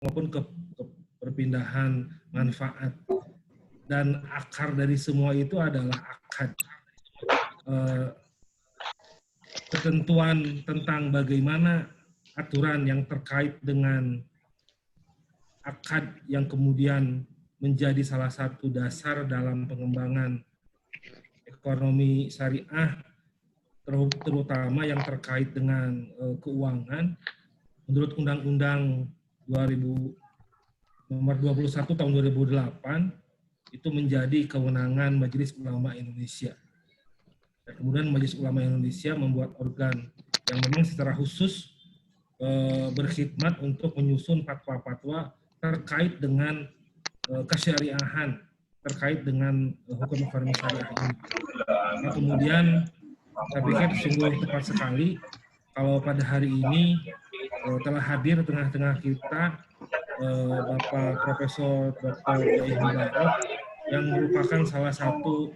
maupun ke perpindahan manfaat. Dan akar dari semua itu adalah akad. Ketentuan tentang bagaimana aturan yang terkait dengan akad yang kemudian menjadi salah satu dasar dalam pengembangan ekonomi syariah, terutama yang terkait dengan keuangan, menurut Undang-Undang Nomor 21 Tahun 2008 itu menjadi kewenangan Majelis Ulama Indonesia. Dan kemudian Majelis Ulama Indonesia membuat organ yang memang secara khusus berkhidmat untuk menyusun fatwa-fatwa terkait dengan kesyariahan, terkait dengan hukum ekonomi syariah ini. Nah, kemudian saya pikir sungguh tepat sekali kalau pada hari ini telah hadir di tengah-tengah kita Bapak Profesor Dr. Jaih Mubarok yang merupakan salah satu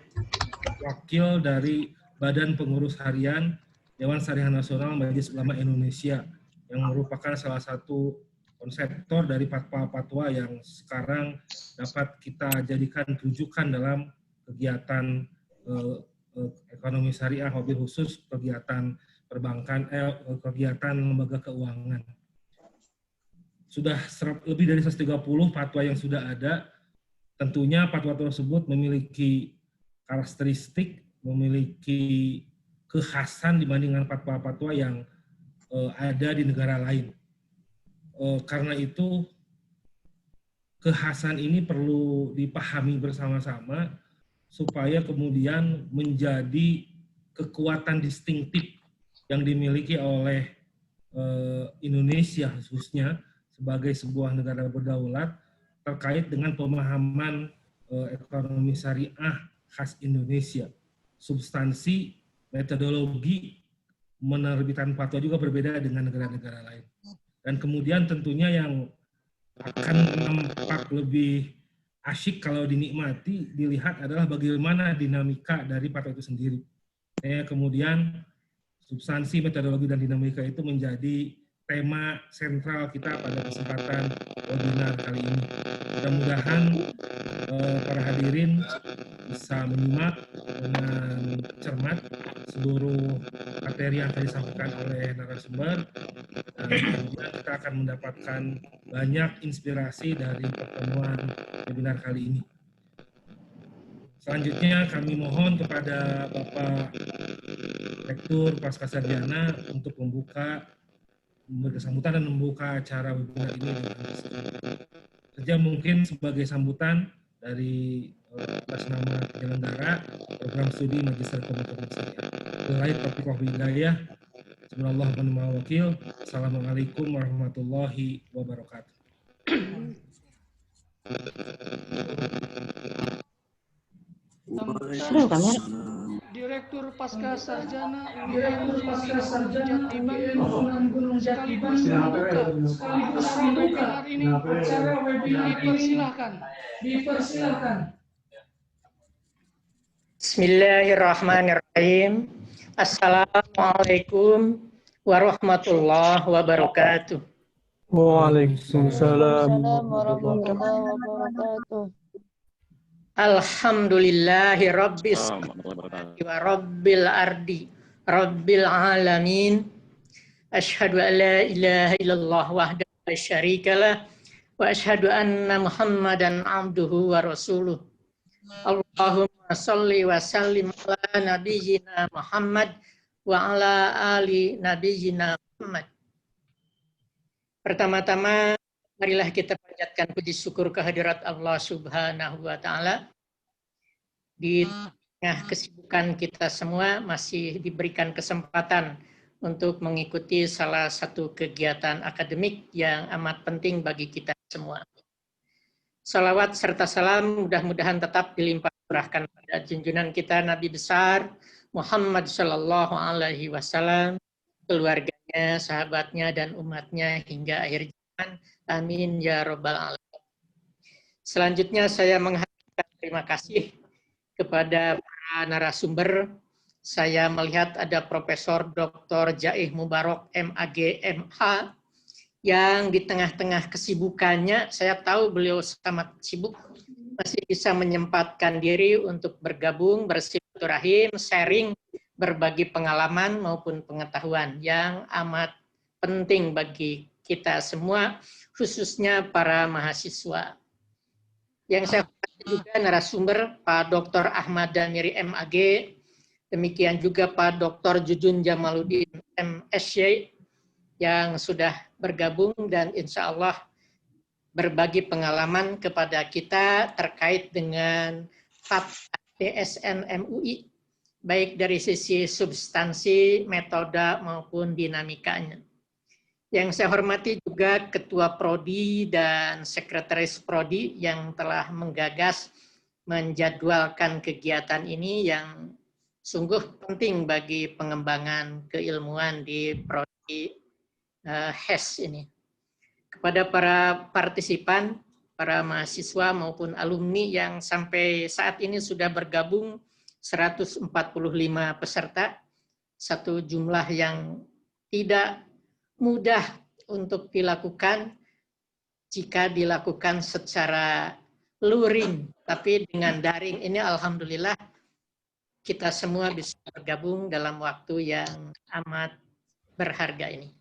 wakil dari Badan Pengurus Harian Dewan Syariah Nasional Majelis Ulama Indonesia yang merupakan salah satu konseptor dari fatwa-fatwa yang sekarang dapat kita jadikan rujukan dalam kegiatan ekonomi syariah, wabil khusus kegiatan perbankan, kegiatan lembaga keuangan. Sudah lebih dari 130 fatwa yang sudah ada. Tentunya fatwa tersebut memiliki karakteristik, memiliki kekhasan dibandingkan fatwa-fatwa yang ada di negara lain. Karena itu, kekhasan ini perlu dipahami bersama-sama supaya kemudian menjadi kekuatan distintif yang dimiliki oleh Indonesia khususnya sebagai sebuah negara berdaulat terkait dengan pemahaman ekonomi syariah khas Indonesia. Substansi, metodologi menerbitkan fatwa juga berbeda dengan negara-negara lain. Dan kemudian tentunya yang akan nampak lebih asyik kalau dinikmati, dilihat adalah bagaimana dinamika dari fatwa itu sendiri. Kemudian substansi, metodologi, dan dinamika itu menjadi tema sentral kita pada kesempatan webinar kali ini. Mudah-mudahan para hadirin bisa menyimak dengan cermat seluruh materi yang tadi disampaikan oleh narasumber, dan kemudian kita akan mendapatkan banyak inspirasi dari pertemuan webinar kali ini. Selanjutnya kami mohon kepada Bapak Rektur Pascasarjana untuk membuka berkesambutan dan membuka acara webinar ini dengan saja mungkin sebagai sambutan dari atas nama penyelenggara program studi Magister Ekonomi Syariah. Wabillahi taufiq wal hidayah. Assalamualaikum warahmatullahi wabarakatuh. Direktur Pascasarjana UIN Gunung Jati Bandung sekaligus membuka acara webinar ini. Dipersilahkan. Bismillahirrahmanirrahim. Assalamualaikum warahmatullahi wabarakatuh. Waalaikumsalam warahmatullahi wabarakatuh. Alhamdulillahi rabbis samawati wa rabbil ardi rabbil alamin. Asyhadu an la ilaha illallah wahdahu la syarikalah wa asyhadu anna Muhammadan abduhu wa rasuluh. Allahumma shalli wa sallim ala nabiyyina Muhammad wa ala ali nabiyyina Muhammad. Pertama-tama marilah kita panjatkan puji syukur kehadirat Allah Subhanahu wa taala. Di tengah kesibukan kita semua masih diberikan kesempatan untuk mengikuti salah satu kegiatan akademik yang amat penting bagi kita semua. Salawat serta salam mudah-mudahan tetap dilimpah curahkan pada junjungan kita Nabi besar Muhammad Sallallahu Alaihi Wasallam, keluarganya, sahabatnya, dan umatnya hingga akhir zaman. Amin ya Rabbal Alamin. Selanjutnya saya menghaturkan terima kasih kepada para narasumber. Saya melihat ada Profesor Dr. Jaih Mubarok MAG MH yang di tengah-tengah kesibukannya, saya tahu beliau sangat sibuk, masih bisa menyempatkan diri untuk bergabung, bersilaturahim, sharing, berbagi pengalaman maupun pengetahuan yang amat penting bagi kita semua, khususnya para mahasiswa. Yang saya hormati juga narasumber Pak Dr. Ahmad Damiri MAG, demikian juga Pak Dr. Jujun Jamaluddin MSy yang sudah bergabung dan insya Allah berbagi pengalaman kepada kita terkait dengan fatwa DSN MUI, baik dari sisi substansi, metode maupun dinamikanya. Yang saya hormati juga Ketua Prodi dan Sekretaris Prodi yang telah menggagas menjadwalkan kegiatan ini yang sungguh penting bagi pengembangan keilmuan di Prodi HES ini. Kepada para partisipan, para mahasiswa maupun alumni yang sampai saat ini sudah bergabung 145 peserta, satu jumlah yang tidak mudah untuk dilakukan jika dilakukan secara luring, tapi dengan daring ini alhamdulillah kita semua bisa bergabung dalam waktu yang amat berharga ini.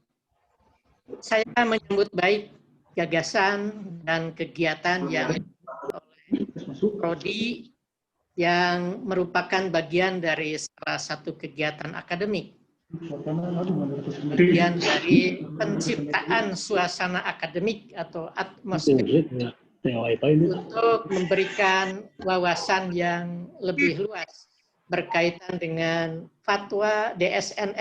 Saya menyambut baik gagasan dan kegiatan yang oleh Prodi yang merupakan bagian dari salah satu kegiatan akademik, bagian dari penciptaan suasana akademik atau atmosfer untuk memberikan wawasan yang lebih luas berkaitan dengan fatwa DSN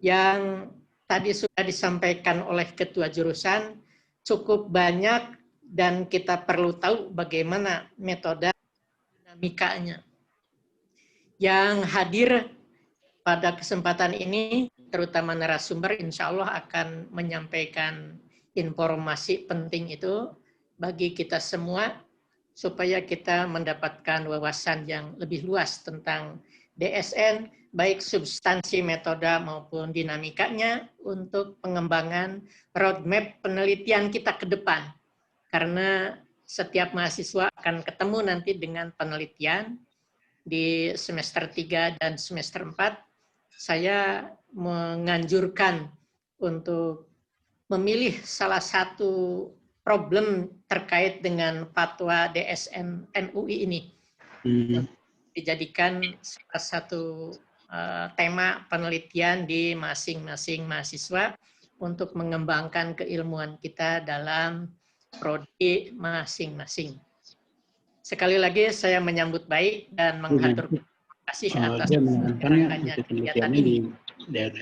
yang tadi sudah disampaikan oleh Ketua Jurusan, cukup banyak dan kita perlu tahu bagaimana metode dinamikanya. Yang hadir pada kesempatan ini, terutama narasumber, insya Allah akan menyampaikan informasi penting itu bagi kita semua, supaya kita mendapatkan wawasan yang lebih luas tentang DSN, baik substansi metode maupun dinamikanya untuk pengembangan roadmap penelitian kita ke depan. Karena setiap mahasiswa akan ketemu nanti dengan penelitian di semester 3 dan semester 4. Saya menganjurkan untuk memilih salah satu problem terkait dengan fatwa DSN MUI ini. Dijadikan salah satu tema penelitian di masing-masing mahasiswa untuk mengembangkan keilmuan kita dalam prodi masing-masing. Sekali lagi saya menyambut baik dan mengatur terima kasih atas kegiatannya kegiatan ini.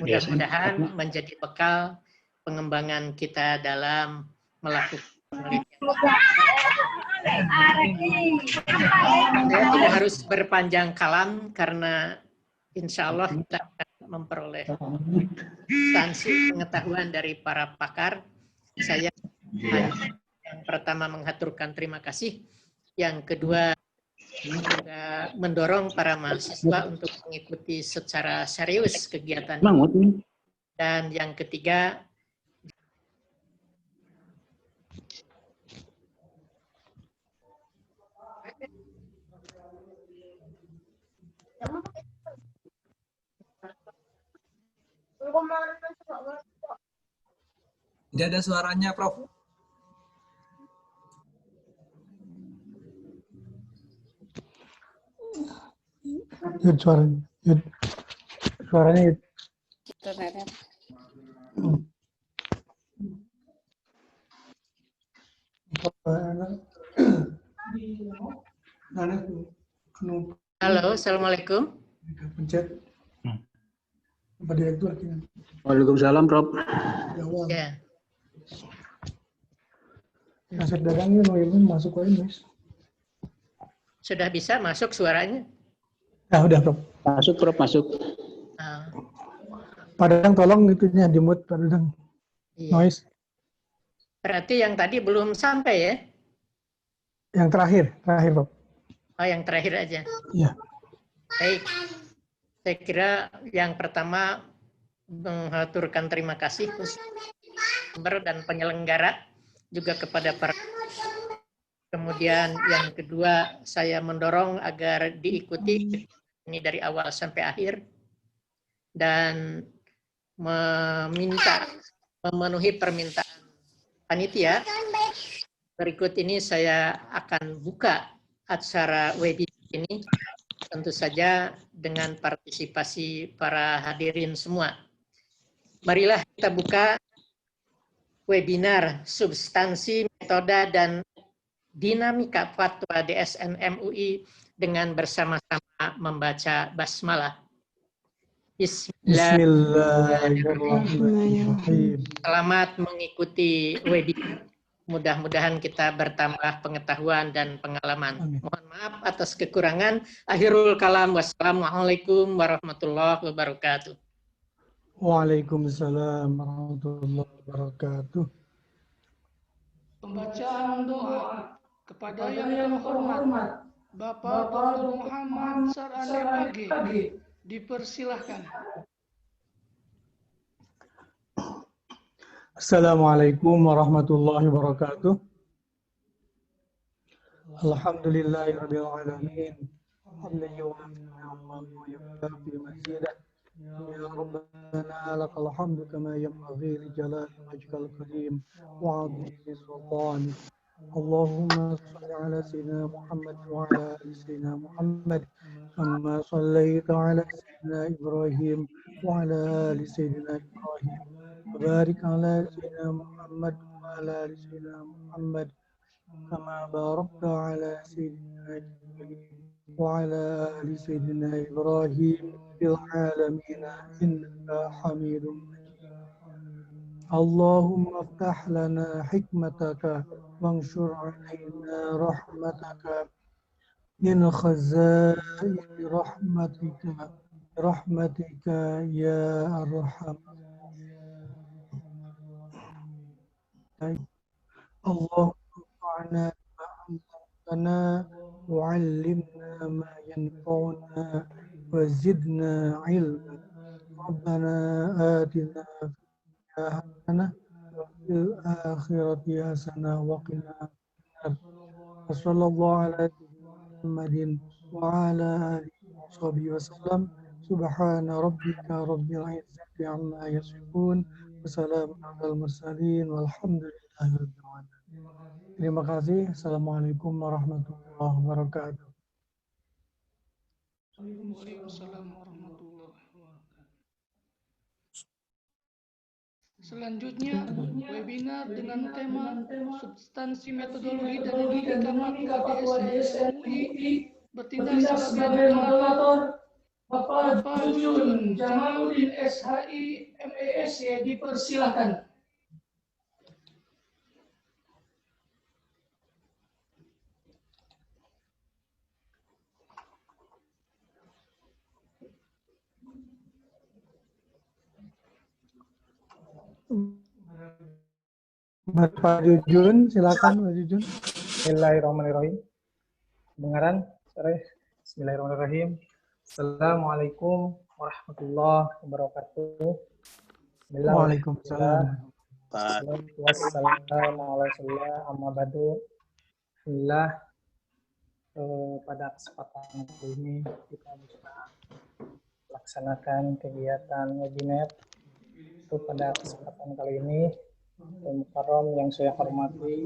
Mudah-mudahan menjadi bekal pengembangan kita dalam melakukan penelitian. Saya tidak harus berpanjang kalam karena insya Allah kita akan memperoleh substansi pengetahuan dari para pakar. Saya yang pertama mengaturkan terima kasih, yang kedua juga mendorong para mahasiswa untuk mengikuti secara serius kegiatan ini. Dan yang ketiga, tidak ada suaranya, Prof. Yud suaranya. Yud. Suaranya Yud. halo, assalamualaikum. Pencet. Apa direktur akhirnya? Waalaikumsalam, Prof. Ya. Nasib dagangnya mau ini masuk ke ini. Sudah bisa masuk suaranya? Ya udah, Prof. Masuk, Prof, masuk. Pak Dadang tolong itunya di-mute, Pak Dadang. Iya. Noise. Berarti yang tadi belum sampai ya? Yang terakhir, Prof. Oh, yang terakhir aja. Iya. Baik. Saya kira yang pertama mengaturkan terima kasih dan penyelenggara, juga kepada para. Kemudian yang kedua, saya mendorong agar diikuti ini dari awal sampai akhir dan meminta memenuhi permintaan panitia. Berikut ini saya akan buka acara webinar ini, tentu saja dengan partisipasi para hadirin semua. Marilah kita buka webinar substansi, metode, dan dinamika fatwa DSN MUI dengan bersama-sama membaca basmalah. Bismillahirrahmanirrahim. Selamat mengikuti webinar. Mudah-mudahan kita bertambah pengetahuan dan pengalaman. Amin. Mohon maaf atas kekurangan. Akhirul kalam. Wassalamualaikum warahmatullahi wabarakatuh. Waalaikumsalam warahmatullahi wabarakatuh. Pembacaan doa kepada yang terhormat Bapak Dr. Muhammad Sar'an MAG dipersilahkan. Assalamualaikum warahmatullahi wabarakatuh. Alhamdulillahirabbil alamin. Ya Rabbana lakal hamdu kama yanbaghi li jalali wajhikal karim wa 'azimi sultanik. Allahumma shalli ala sayyidina Muhammad wa ala ali sayyidina Muhammad kama shallaita ala sayyidina Ibrahim wa ala ali sayyidina Ibrahim. Barik ala sayyidina Muhammad wa ala ali sayyidina Muhammad kama barakta ala sayyidina Ibrahim wa ala ali sayyidina Ibrahim fil alamin innaka Hamidum Majid. Allahumma aftah lana hikmataka وانشر علينا رحمتك من خزائن رحمتك يا أرحم. اللهم انفعنا بما علمتنا وعلمنا ما ينفعنا وزدنا علما. ربنا آتنا في الدنيا حسنة وفي الآخرة حسنة وقنا النار. وصلى الله على محمد وعلى آله وصحبه وسلم. سبحان ربك رب العزة عما يصفون وسلام على المرسلين والحمد لله رب العالمين. Terima kasih. Assalamualaikum warahmatullahi wabarakatuh. Waalaikumsalam warahmatullahi wabarakatuh. Selanjutnya, webinar dengan tema substansi metodologi dan dinamika fatwa DSN MUI bertindak sebagai moderator Bapak Jujun Jamaluddin SHI MESY dipersilakan. Pak Jujun, silakan Pak Jujun. Bismillahirrahmanirrahim. Dengaran? Bismillahirrahmanirrahim. Assalamualaikum warahmatullahi wabarakatuh. Waalaikumsalam. Wassalamualaikum amma ba'du. Alhamdulillah, pada kesempatan kali ini kita bisa laksanakan kegiatan webinar. Itu pada kesempatan kali ini Mukarram yang saya hormati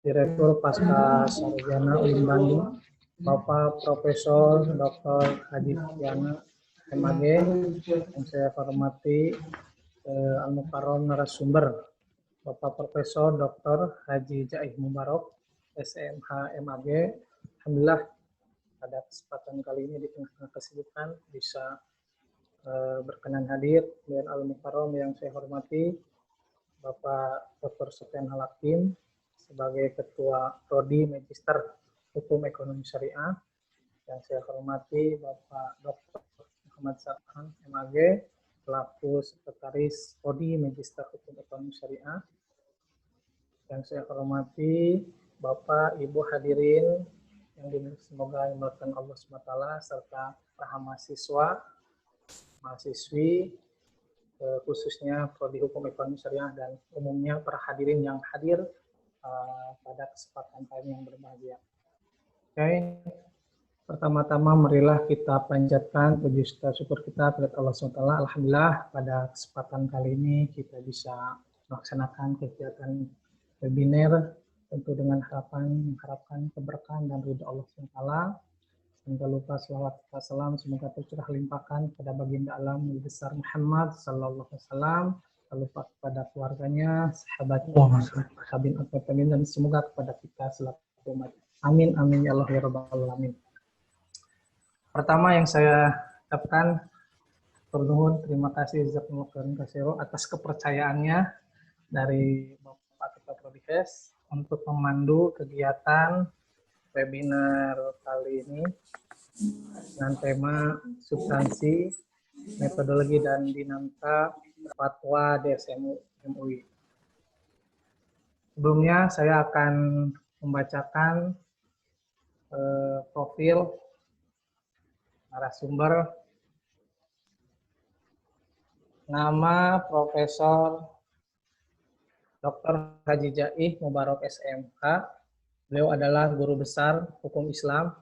Direktur Pasca Sarjana UIN Bandung, Bapak Profesor Dr. Haji Yana MAG, yang saya hormati Al-Mukarram narasumber Bapak Profesor Dr. Haji Jaih Mubarak SMH MAG. Alhamdulillah pada kesempatan kali ini di tengah-tengah kesibukan bisa berkenan hadir dengan Al-Mukarram yang saya hormati Bapak Dr. Sofyan Halakim sebagai Ketua Prodi Magister Hukum Ekonomi Syariah, yang saya hormati Bapak Dr. Muhammad Sar'an MAG selaku Sekretaris Prodi Magister Hukum Ekonomi Syariah, yang saya hormati Bapak Ibu hadirin yang semoga dimulakan Allah SWT serta para mahasiswa, mahasiswi, khususnya Prodi Hukum Ekonomi Syariah dan umumnya para hadirin yang hadir pada kesempatan kali yang berbahagia. Oke, pertama-tama marilah kita panjatkan puji syukur kita kepada Allah SWT. Alhamdulillah pada kesempatan kali ini kita bisa melaksanakan kegiatan webinar tentu dengan mengharapkan keberkahan dan ridho Allah SWT. Jangan lupa selawat dan salam semoga tercurah limpahkan kepada baginda alam Nabi besar Muhammad sallallahu alaihi wasallam, lalu kepada keluarganya, sahabatnya, sahabat atamin dan semoga kepada kita selaku umat. Amin amin ya Allah ya rabbal alamin. Pertama yang saya ucapkan terima kasih jazakumullah khairan atas kepercayaannya dari Bapak Ketua Prodikes untuk memandu kegiatan webinar kali ini dengan tema substansi, metodologi dan dinamika fatwa DSM MUI. Sebelumnya saya akan membacakan profil narasumber. Nama Profesor Dr. Haji Jaih Mubarok SMK. Beliau adalah guru besar hukum Islam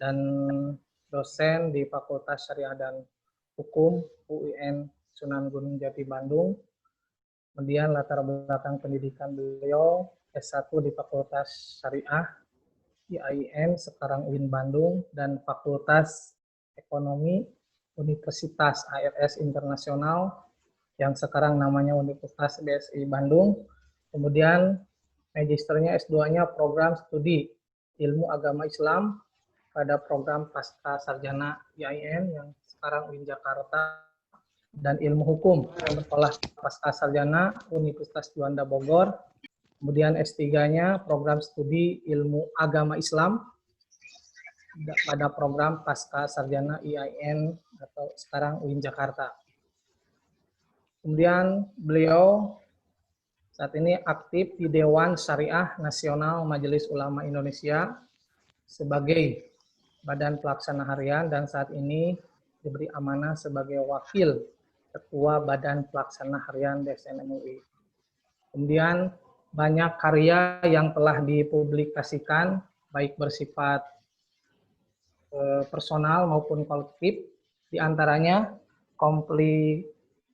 dan dosen di Fakultas Syariah dan Hukum UIN Sunan Gunung Jati Bandung. Kemudian latar belakang pendidikan beliau S1 di Fakultas Syariah IAIN sekarang UIN Bandung dan Fakultas Ekonomi Universitas ARS Internasional yang sekarang namanya Universitas BSI Bandung. Kemudian magisternya S2-nya program studi ilmu agama Islam pada program pasca sarjana IAIN yang sekarang UIN Jakarta dan ilmu hukum sekolah pasca sarjana Universitas Juanda Bogor. Kemudian S3-nya program studi ilmu agama Islam pada program pasca sarjana IAIN atau sekarang UIN Jakarta. Kemudian beliau saat ini aktif di Dewan Syariah Nasional Majelis Ulama Indonesia sebagai badan pelaksana harian dan saat ini diberi amanah sebagai wakil ketua badan pelaksana harian DSM MUI. Kemudian banyak karya yang telah dipublikasikan baik bersifat personal maupun kolektif, diantaranya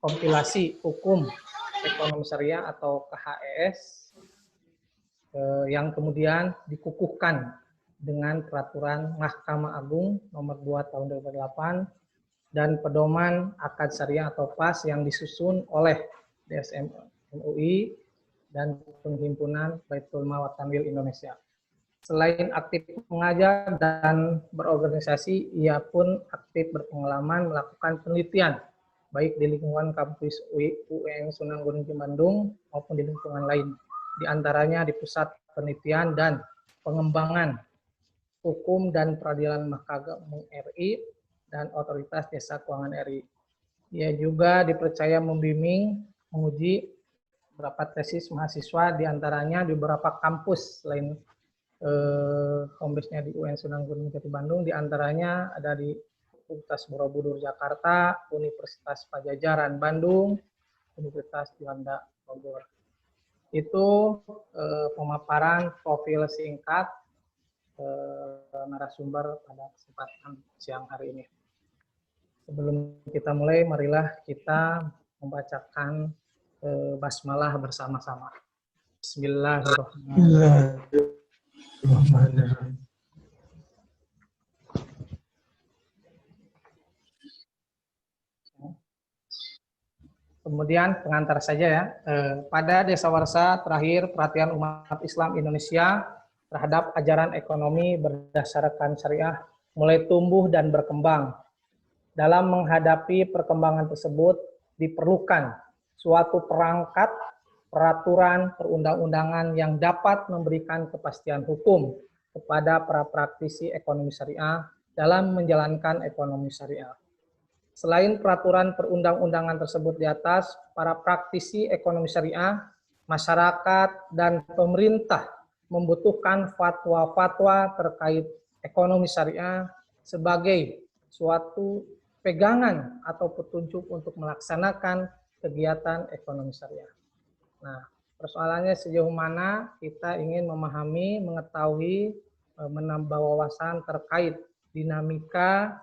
kompilasi hukum ekonomi syariah atau KHES yang kemudian dikukuhkan dengan peraturan Mahkamah Agung nomor 2 tahun 2008 dan pedoman akad syariah atau PAS yang disusun oleh DSM MUI dan Perhimpunan Baitul Mal wa Tanwil Indonesia. Selain aktif mengajar dan berorganisasi, ia pun aktif berpengalaman melakukan penelitian baik di lingkungan kampus UIN Sunan Gunung Jati Bandung maupun di lingkungan lain, di antaranya di Pusat Penelitian dan Pengembangan Hukum dan Peradilan Mahkamah Agung RI dan Otoritas Jasa Keuangan RI. Ia juga dipercaya membimbing, menguji beberapa tesis mahasiswa, di antaranya di beberapa kampus selain kampusnya di UIN Sunan Gunung Jati Bandung, di antaranya ada di Universitas Borobudur Jakarta, Universitas Pajajaran Bandung, Universitas Juanda Bogor. Itu pemaparan profil singkat narasumber pada kesempatan siang hari ini. Sebelum kita mulai, marilah kita membacakan basmalah bersama-sama. Bismillahirrahmanirrahim. Kemudian pengantar saja ya. Pada Desawarsa terakhir perhatian umat Islam Indonesia terhadap ajaran ekonomi berdasarkan syariah mulai tumbuh dan berkembang. Dalam menghadapi perkembangan tersebut diperlukan suatu perangkat, peraturan, perundang-undangan yang dapat memberikan kepastian hukum kepada para praktisi ekonomi syariah dalam menjalankan ekonomi syariah. Selain peraturan perundang-undangan tersebut di atas, para praktisi ekonomi syariah, masyarakat, dan pemerintah membutuhkan fatwa-fatwa terkait ekonomi syariah sebagai suatu pegangan atau petunjuk untuk melaksanakan kegiatan ekonomi syariah. Nah, persoalannya sejauh mana kita ingin memahami, mengetahui, menambah wawasan terkait dinamika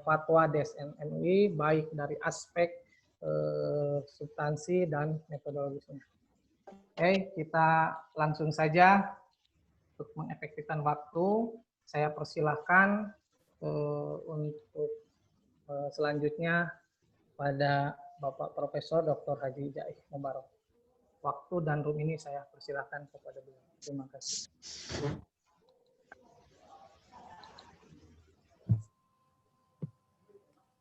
fatwa DSN MUI baik dari aspek substansi dan metodologisnya. Oke, kita langsung saja untuk mengefektifkan waktu. Saya persilahkan untuk selanjutnya pada Bapak Profesor Dr. Haji Jaih Mubarok. Waktu dan room ini saya persilahkan kepada beliau. Terima kasih.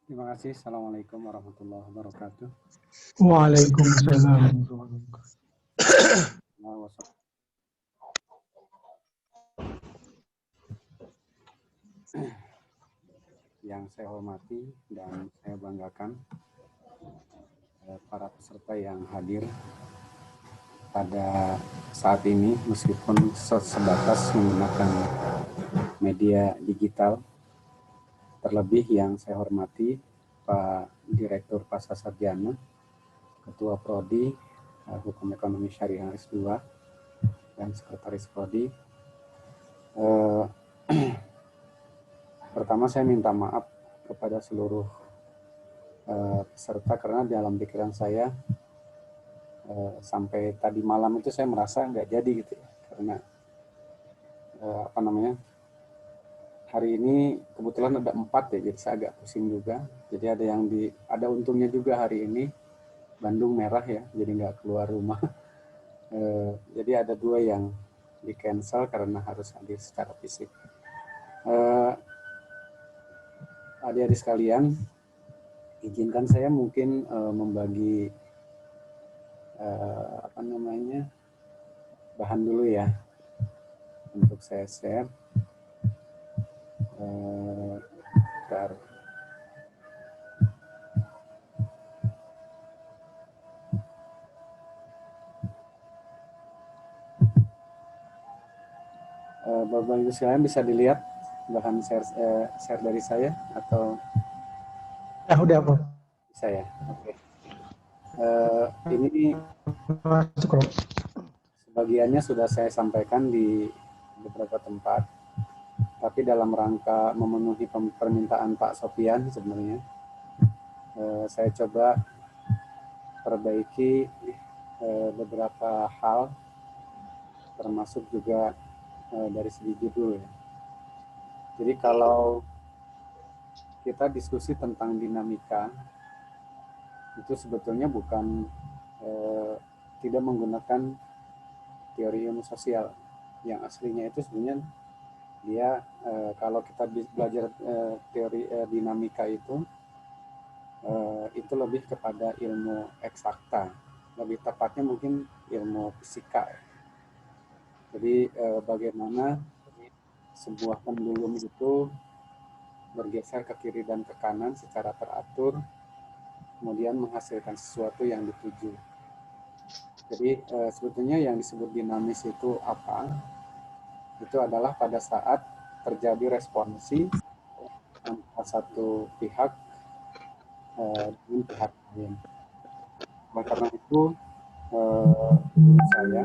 Terima kasih. Assalamualaikum warahmatullahi wabarakatuh. Waalaikumsalam. Yang saya hormati dan saya banggakan para peserta yang hadir pada saat ini, meskipun sebatas menggunakan media digital. Terlebih yang saya hormati Pak Direktur Pasca Sarjana, Ketua Prodi Hukum Ekonomi Syariah S2, dan Sekretaris Prodi. Pertama saya minta maaf kepada seluruh peserta karena dalam pikiran saya sampai tadi malam itu saya merasa nggak jadi gitu ya, karena hari ini kebetulan ada 4 ya, jadi saya agak pusing juga. Jadi ada untungnya juga hari ini Bandung merah ya, jadi nggak keluar rumah. Jadi ada 2 yang di cancel karena harus hadir secara fisik. Adik-adik sekalian, izinkan saya mungkin membagi bahan dulu ya untuk saya share. Bapak Ibu sekalian bisa dilihat bahan share dari saya atau Ya udah Pak. Bisa ya. Oke. Ini sebagiannya sudah saya sampaikan di beberapa tempat, tapi dalam rangka memenuhi permintaan Pak Sofian sebenarnya, saya coba perbaiki beberapa hal, termasuk juga dari segi judul ya. Jadi kalau kita diskusi tentang dinamika, itu sebetulnya bukan tidak menggunakan teori ilmu sosial. Yang aslinya itu sebenarnya dia kalau kita belajar teori dinamika itu lebih kepada ilmu eksakta, lebih tepatnya mungkin ilmu fisika. Jadi bagaimana sebuah pendulum itu bergeser ke kiri dan ke kanan secara teratur, kemudian menghasilkan sesuatu yang dituju. Jadi sebetulnya yang disebut dinamis itu apa? Itu adalah pada saat terjadi responsi antara satu pihak dengan pihak lain. Karena itu saya,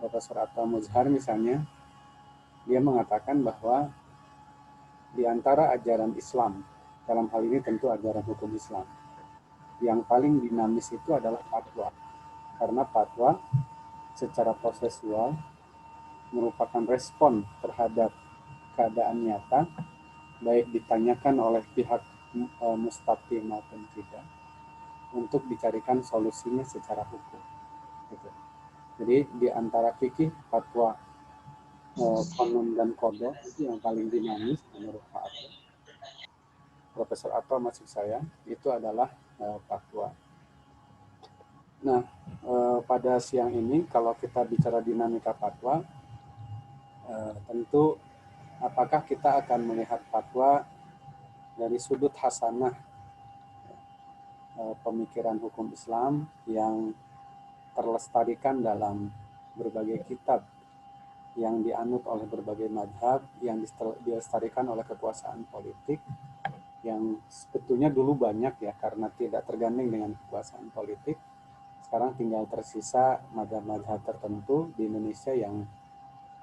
Profesor Atta Muzhar misalnya, dia mengatakan bahwa di antara ajaran Islam, dalam hal ini tentu ajaran hukum Islam, yang paling dinamis itu adalah fatwa. Karena fatwa secara prosesual merupakan respon terhadap keadaan nyata, baik ditanyakan oleh pihak mustafti maupun tidak, untuk dicarikan solusinya secara hukum. Gitu. Jadi di antara fikih, fatwa, konon dan qadha itu yang paling dinamis menurut Pak Atta. Profesor Atta maksud saya itu adalah fatwa. Nah, pada siang ini kalau kita bicara dinamika fatwa, tentu apakah kita akan melihat fatwa dari sudut hasanah pemikiran hukum Islam yang terlestarikan dalam berbagai kitab yang dianut oleh berbagai mazhab, yang dilestarikan oleh kekuasaan politik, yang sebetulnya dulu banyak ya karena tidak tergandeng dengan kekuasaan politik. Sekarang tinggal tersisa mazhab-mazhab tertentu di Indonesia yang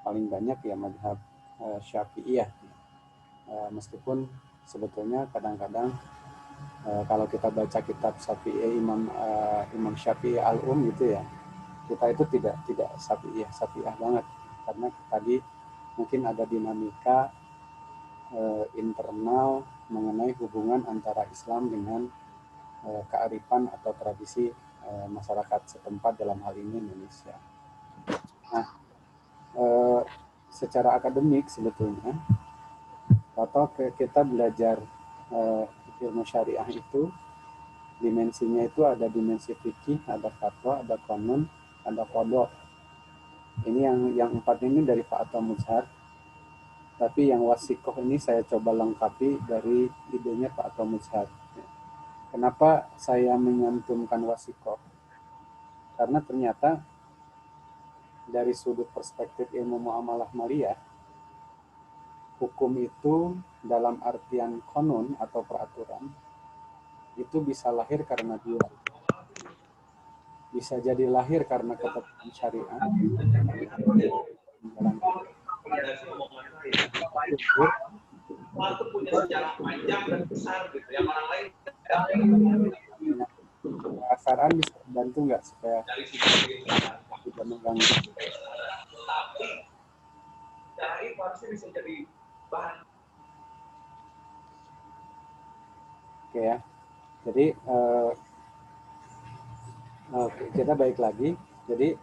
paling banyak ya mazhab Syafi'iyah. Meskipun sebetulnya kadang-kadang kalau kita baca kitab Syafi'i Imam Syafi'i Al-Um gitu ya, kita itu tidak Syafi'iyah banget karena tadi mungkin ada dinamika internal mengenai hubungan antara Islam dengan kearifan atau tradisi masyarakat setempat, dalam hal ini Indonesia. Nah, secara akademik sebetulnya atau kita belajar ilmu syariah itu dimensinya itu ada dimensi fikih, ada fatwa, ada qanun, ada qada. Ini yang 4 ini dari Pak Atta Muzhar. Tapi yang wasikoh ini saya coba lengkapi dari idenya Pak Atta Muzhar. Kenapa saya menyantumkan wasikoh? Karena ternyata dari sudut perspektif ilmu muamalah maliyah, hukum itu dalam artian konun atau peraturan itu bisa lahir karena dua. Bisa jadi lahir karena ketetapan syariat, punya sejarah panjang dan besar gitu yang orang lain Saran bisa bantu nggak supaya tidak mengganggu? Tapi cara itu harusnya bisa jadi bahan. Oke ya, jadi kita balik lagi. Jadi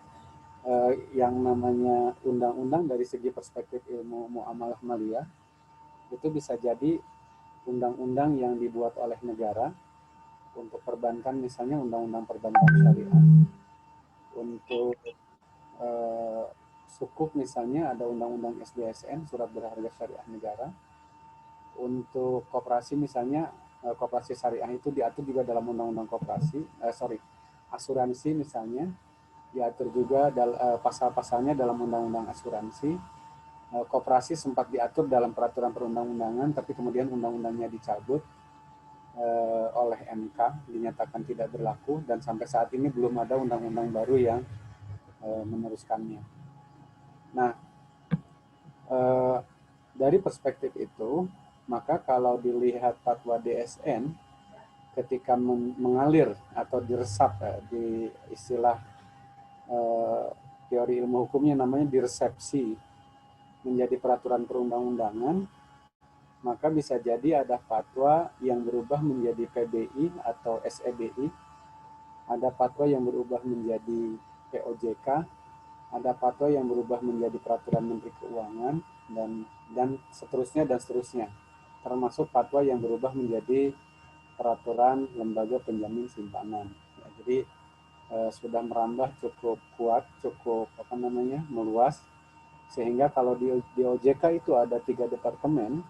yang namanya undang-undang dari segi perspektif ilmu muamalah maliyah itu bisa jadi undang-undang yang dibuat oleh negara untuk perbankan, misalnya undang-undang perbankan syariah. Untuk sukuk misalnya ada undang-undang SBSN, surat berharga syariah negara. Untuk koperasi misalnya koperasi syariah itu diatur juga dalam undang-undang koperasi, asuransi misalnya diatur juga pasal-pasalnya dalam undang-undang asuransi. Koperasi sempat diatur dalam peraturan perundang-undangan, tapi kemudian undang-undangnya dicabut oleh MK, dinyatakan tidak berlaku, dan sampai saat ini belum ada undang-undang baru yang meneruskannya. Nah, dari perspektif itu, maka kalau dilihat fatwa DSN ketika mengalir atau diresap di istilah teori ilmu hukumnya namanya diresepsi menjadi peraturan perundang-undangan, maka bisa jadi ada fatwa yang berubah menjadi PBI atau SEBI, ada fatwa yang berubah menjadi POJK, ada fatwa yang berubah menjadi peraturan Menteri Keuangan, dan seterusnya, termasuk fatwa yang berubah menjadi peraturan lembaga penjamin simpanan. Ya, jadi sudah merambah cukup kuat, cukup meluas, sehingga kalau di OJK itu ada 3 departemen,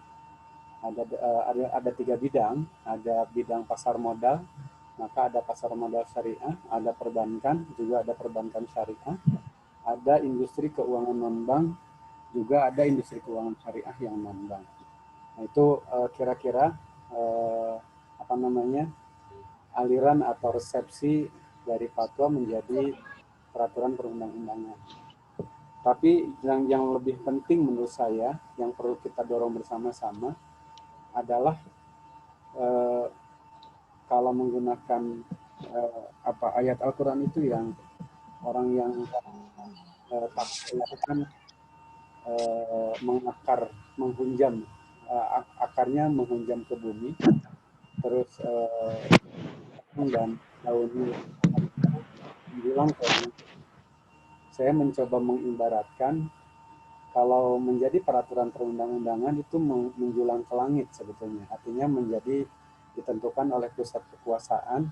ada 3 bidang, ada bidang pasar modal, maka ada pasar modal syariah, ada perbankan, juga ada perbankan syariah, ada industri keuangan non-bank, juga ada industri keuangan syariah yang non-bank. Nah, itu kira-kira aliran atau resepsi dari fatwa menjadi peraturan perundang-undangan. Tapi yang lebih penting menurut saya, yang perlu kita dorong bersama-sama adalah kalau menggunakan ayat Al-Quran itu yang orang yang lakukan mengakar, menghunjam, akarnya menghunjam ke bumi, terus dan daunnya menjulang ke langit. Saya mencoba mengibaratkan kalau menjadi peraturan perundang-undangan itu menjulang ke langit sebetulnya, artinya menjadi ditentukan oleh pusat kekuasaan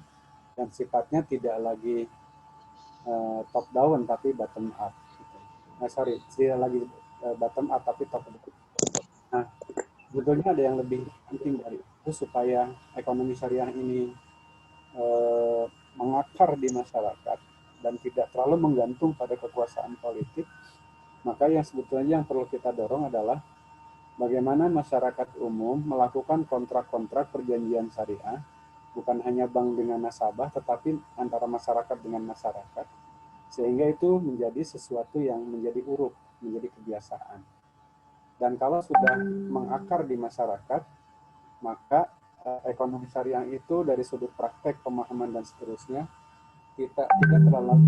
dan sifatnya tidak lagi top down tapi bottom up. Tidak lagi bottom up tapi top down. Nah, sebetulnya ada yang lebih penting dari itu supaya ekonomi syariah ini mengakar di masyarakat dan tidak terlalu menggantung pada kekuasaan politik. Maka yang sebetulnya yang perlu kita dorong adalah bagaimana masyarakat umum melakukan kontrak-kontrak perjanjian syariah, bukan hanya bank dengan nasabah, tetapi antara masyarakat dengan masyarakat, sehingga itu menjadi sesuatu yang menjadi uruf, menjadi kebiasaan. Dan kalau sudah mengakar di masyarakat, maka ekonomi syariah itu dari sudut praktek, pemahaman, dan seterusnya, kita tidak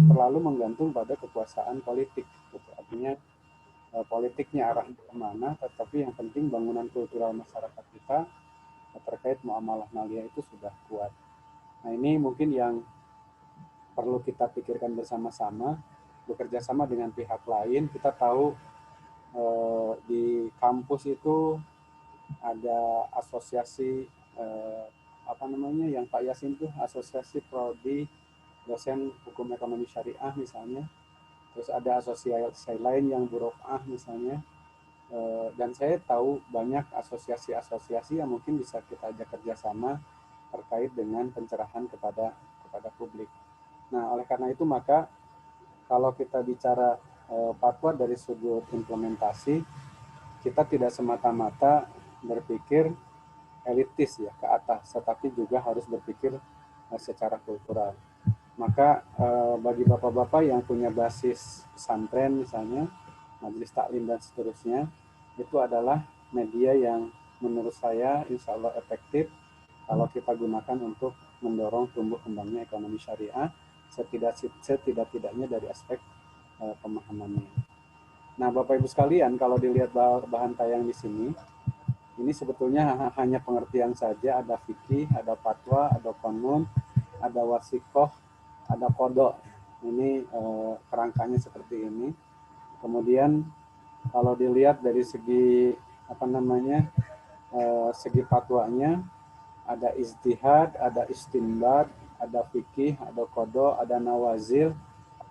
terlalu menggantung pada kekuasaan politik. Gitu. Artinya politiknya arah kemana, tetapi yang penting bangunan kultural masyarakat kita terkait muamalah maliyah itu sudah kuat. Nah ini mungkin yang perlu kita pikirkan bersama-sama, bekerja sama dengan pihak lain. Kita tahu di kampus itu ada asosiasi yang Pak Yasin itu asosiasi prodi dosen hukum ekonomi syariah misalnya, terus ada asosiasi lain yang Burokah misalnya, dan saya tahu banyak asosiasi-asosiasi yang mungkin bisa kita ajak kerjasama terkait dengan pencerahan kepada publik. Nah, oleh karena itu maka kalau kita bicara fatwa dari sudut implementasi, kita tidak semata-mata berpikir elitis ya ke atas, tetapi juga harus berpikir secara kultural. Maka bagi bapak-bapak yang punya basis pesantren misalnya, majelis taklim dan seterusnya, itu adalah media yang menurut saya insya Allah efektif kalau kita gunakan untuk mendorong tumbuh kembangnya ekonomi syariah setidak-tidaknya dari aspek pemahamannya. Nah, Bapak Ibu sekalian, kalau dilihat bahan tayang di sini, ini sebetulnya hanya pengertian saja, ada fikih, ada fatwa, ada qanun, ada wasikoh, ada kodok. Ini kerangkanya seperti ini. Kemudian kalau dilihat dari segi segi fatwanya, ada ijtihad, ada istinbat, ada fikih, ada kodok, ada nawazil,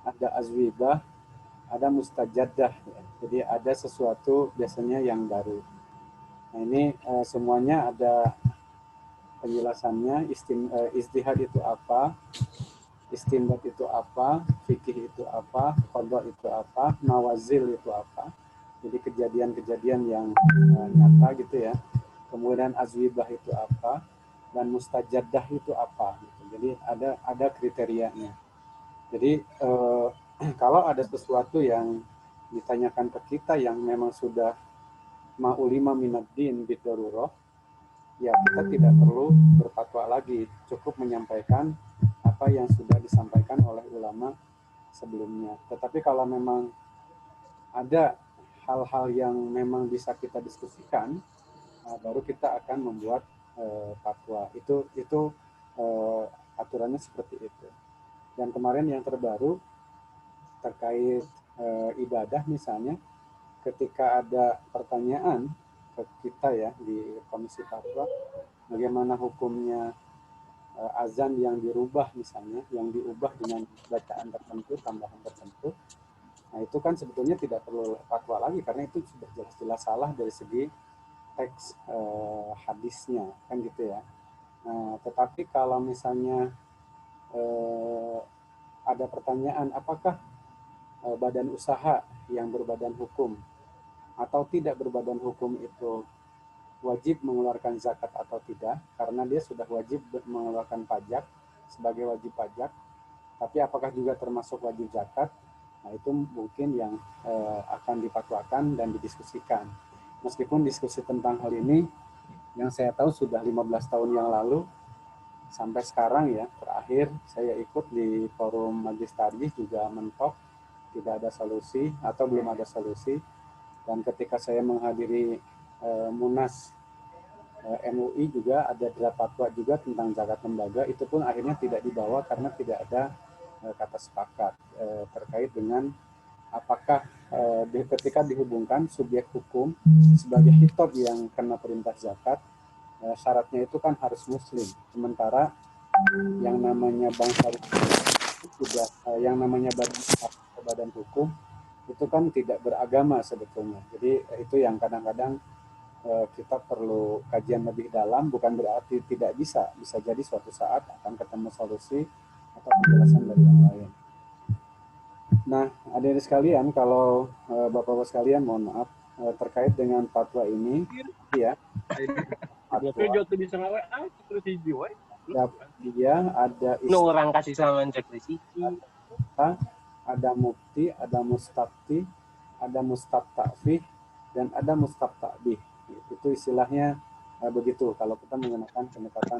ada azwibah, ada mustajaddah. Jadi ada sesuatu biasanya yang baru. Nah ini semuanya ada penjelasannya. Ijtihad itu apa, istinbat itu apa, fikih itu apa, qada itu apa, nawazil itu apa. Jadi kejadian-kejadian yang nyata gitu ya. Kemudian azwibah itu apa, dan mustajaddah itu apa gitu. Jadi ada kriterianya. Jadi kalau ada sesuatu yang ditanyakan ke kita yang memang sudah ma'ulima minaddin bidarurah, ya kita tidak perlu berfatwa lagi, cukup menyampaikan apa yang sudah disampaikan oleh ulama sebelumnya. Tetapi kalau memang ada hal-hal yang memang bisa kita diskusikan, baru kita akan membuat fatwa. Itu aturannya seperti itu. Dan kemarin yang terbaru terkait ibadah misalnya, ketika ada pertanyaan ke kita ya di Komisi Fatwa, bagaimana hukumnya azan yang dirubah misalnya, yang diubah dengan bacaan tertentu, tambahan tertentu. Nah itu kan sebetulnya tidak perlu fatwa lagi karena itu sudah jelas-jelas salah dari segi teks hadisnya kan gitu ya. Nah, tetapi kalau misalnya ada pertanyaan apakah badan usaha yang berbadan hukum atau tidak berbadan hukum itu wajib mengeluarkan zakat atau tidak, karena dia sudah wajib mengeluarkan pajak sebagai wajib pajak, tapi apakah juga termasuk wajib zakat? Nah itu mungkin yang akan difatwakan dan didiskusikan. Meskipun diskusi tentang hal ini yang saya tahu sudah 15 tahun yang lalu sampai sekarang ya, terakhir saya ikut di forum Majelis Tarjih juga mentok, tidak ada solusi atau belum ada solusi. Dan ketika saya menghadiri Munas MUI juga ada draft fatwa juga tentang zakat lembaga, itu pun akhirnya tidak dibawa karena tidak ada kata sepakat terkait dengan apakah ketika dihubungkan subjek hukum sebagai khitab yang kena perintah zakat, syaratnya itu kan harus muslim, sementara yang namanya bangsa sudah yang namanya badan hukum itu kan tidak beragama sebetulnya. Jadi itu yang kadang-kadang kita perlu kajian lebih dalam, bukan berarti tidak bisa jadi suatu saat akan ketemu solusi atau penjelasan dari yang lain. Nah, adik-adik sekalian, kalau Bapak-Bapak sekalian, mohon maaf, terkait dengan fatwa ini, ya, fatwa, dia ada orang kasih salam cek resiki. Ada mufti, ada mustafti, ada mustaftafi, dan ada mustaftabih. Itu istilahnya begitu kalau kita menggunakan pendekatan.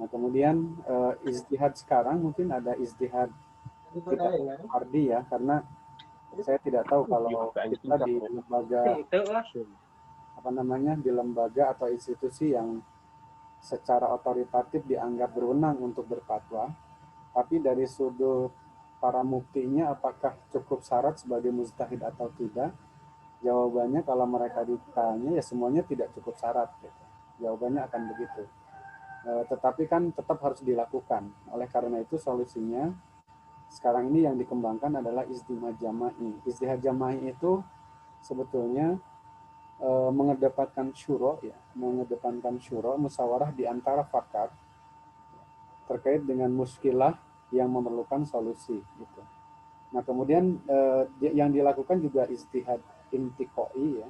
Nah, kemudian ijtihad sekarang mungkin ada ijtihad tidak fardi ya, karena saya tidak tahu kalau kita di lembaga di lembaga atau institusi yang secara otoritatif dianggap berwenang untuk berfatwa, tapi dari sudut para muftinya apakah cukup syarat sebagai mujtahid atau tidak? Jawabannya kalau mereka ditanya ya semuanya tidak cukup syarat. Gitu. Jawabannya akan begitu. Tetapi kan tetap harus dilakukan. Oleh karena itu solusinya sekarang ini yang dikembangkan adalah ijtihad jama'i. Ijtihad jama'i itu sebetulnya mengedepankan syuro, ya, mengedepankan syuro, musyawarah di antara pakar terkait dengan muskilah yang memerlukan solusi. Gitu. Nah kemudian yang dilakukan juga ijtihad intiqai, ya,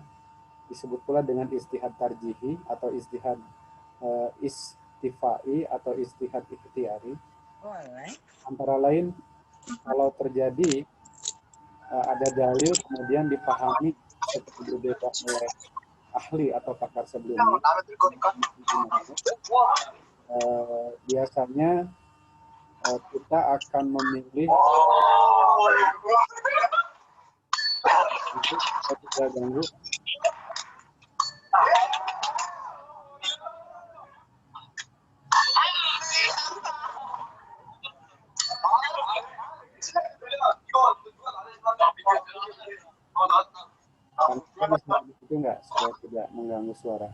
disebut pula dengan ijtihad tarjihi atau ijtihad istifai atau ijtihad ikhtiari. Antara lain kalau terjadi ada dalil kemudian dipahami seperti berbeda oleh ahli atau pakar sebelumnya, biasanya kita akan memilih untuk tidak ganggu. Itu enggak supaya tidak mengganggu suara.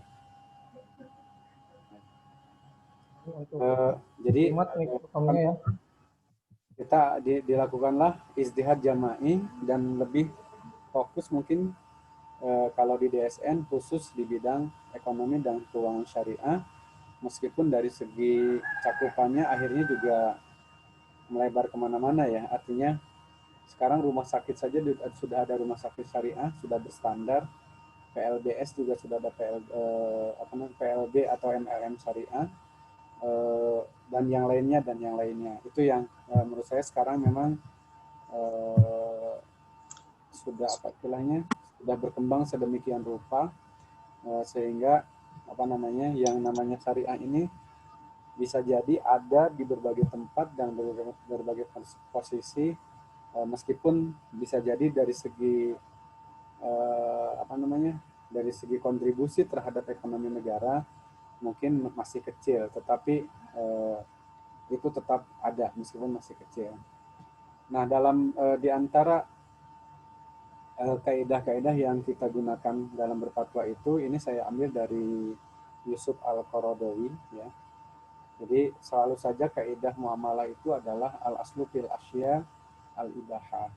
Jadi kita dilakukanlah ijtihad jama'i dan lebih fokus mungkin kalau di DSN khusus di bidang ekonomi dan keuangan syariah, meskipun dari segi cakupannya akhirnya juga melebar kemana-mana ya. Artinya sekarang rumah sakit saja sudah ada rumah sakit syariah, sudah berstandar. PLBS juga sudah ada PLB atau MLM syariah, dan yang lainnya. Itu yang menurut saya sekarang memang sudah sudah berkembang sedemikian rupa sehingga yang namanya syariah ini bisa jadi ada di berbagai tempat dan berbagai posisi, meskipun bisa jadi dari segi dari segi kontribusi terhadap ekonomi negara mungkin masih kecil, tetapi itu tetap ada meskipun masih kecil. Nah, dalam di antara kaidah-kaidah yang kita gunakan dalam berfatwa itu, ini saya ambil dari Yusuf Al-Qaradawi, ya. Jadi selalu saja kaidah muamalah itu adalah al-aslu fil asya al-ibahah.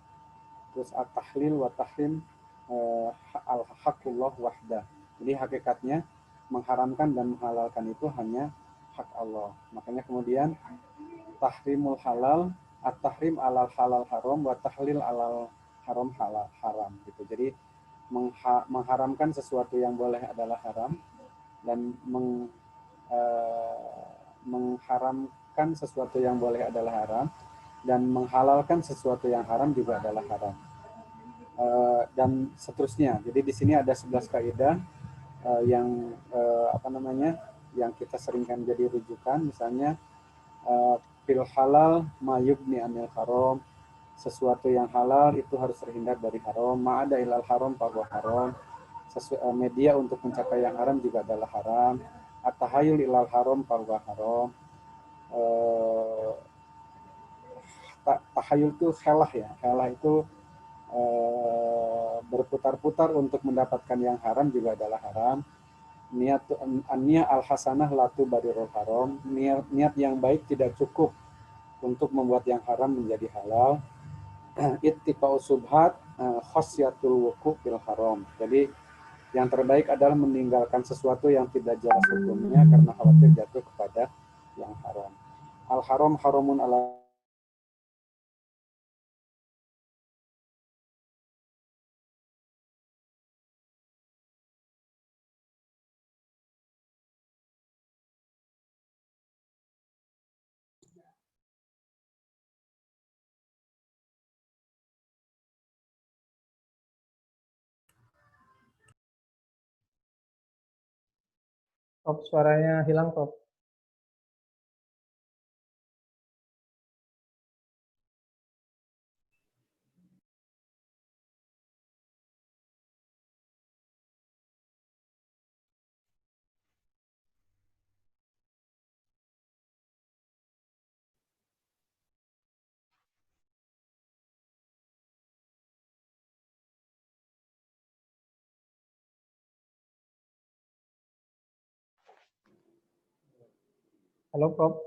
Terus at-tahlil wa tahrim al-haqqullah wahdah. Jadi hakikatnya mengharamkan dan menghalalkan itu hanya hak Allah. Makanya kemudian tahrimul halal, at-tahrim alal halal haram, wa tahlil alal haram halal haram gitu. Jadi mengharamkan sesuatu yang boleh adalah haram dan mengharamkan sesuatu yang boleh adalah haram dan menghalalkan sesuatu yang haram juga adalah haram. Dan seterusnya. Jadi di sini ada 11 kaidah yang yang kita seringkan jadi rujukan, misalnya fil halal ma yubni anil haram, sesuatu yang halal itu harus terhindar dari haram, ma'ada ilal haram fahuwa haram, media untuk mencapai yang haram juga adalah haram, at-tahayul ilal haram fahuwa haram. Tahayul itu khelah, ya, khelah itu berputar-putar untuk mendapatkan yang haram juga adalah haram. Niat al-hasanah latu barirul haram, niat yang baik tidak cukup untuk membuat yang haram menjadi halal. Ittiqa'u subhat khasyatul wuqu' fil haram. Jadi yang terbaik adalah meninggalkan sesuatu yang tidak jelas hukumnya karena khawatir jatuh kepada yang haram. Al-haram haramun ala Prof, suaranya hilang, Prof. Halo, Prof.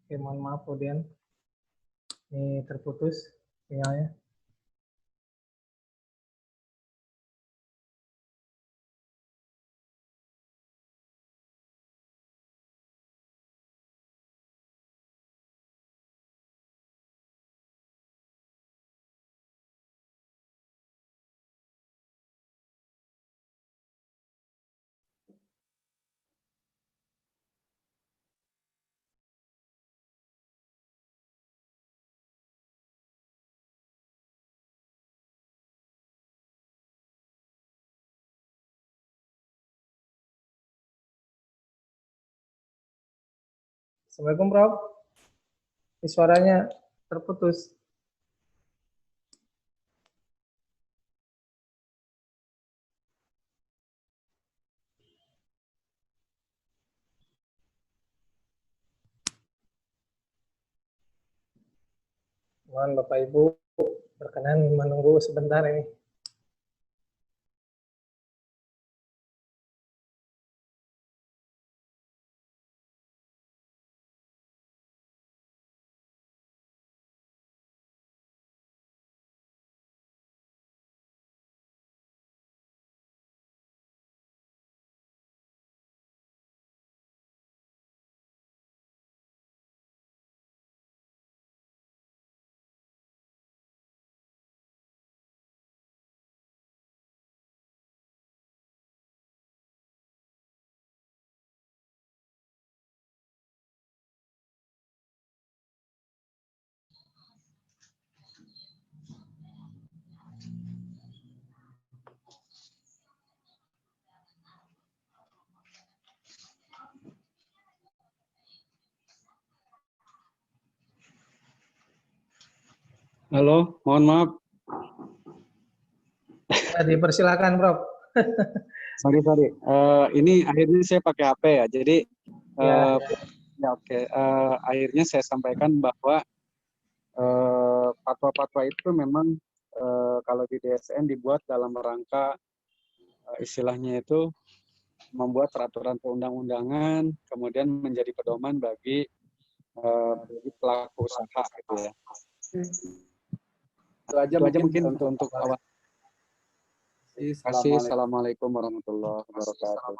Oke, mohon maaf, Odian. Ini terputus sinyalnya. Assalamualaikum, Prof. Ini suaranya terputus. Mohon Bapak Ibu berkenan menunggu sebentar ini. Halo, mohon maaf. Ya, dipersilakan, Prof. Sorry. Ini akhirnya saya pakai HP ya. Jadi Ya. ya oke. Akhirnya saya sampaikan bahwa fatwa-fatwa itu memang kalau di DSN dibuat dalam rangka istilahnya itu membuat peraturan perundang-undangan, kemudian menjadi pedoman bagi pelaku usaha gitu ya. Itu aja mungkin untuk awal. Terima kasih. Assalamualaikum warahmatullahi wabarakatuh.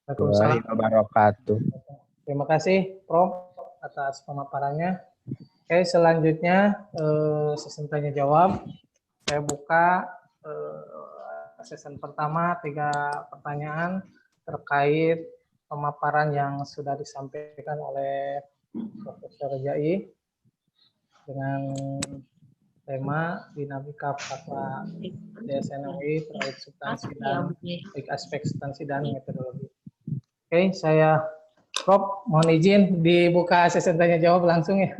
Waalaikumsalam wabarakatuh. Terima kasih, Prof, atas pemaparannya. Oke, selanjutnya sesi tanya jawab. Saya buka sesi pertama 3 pertanyaan terkait pemaparan yang sudah disampaikan oleh Profesor Jai dengan tema dinamika fatwa DSN UI terkait substansi dan baik aspek substansi dan metodologi. Oke, saya Prof, mohon izin dibuka sesi tanya jawab langsung ya.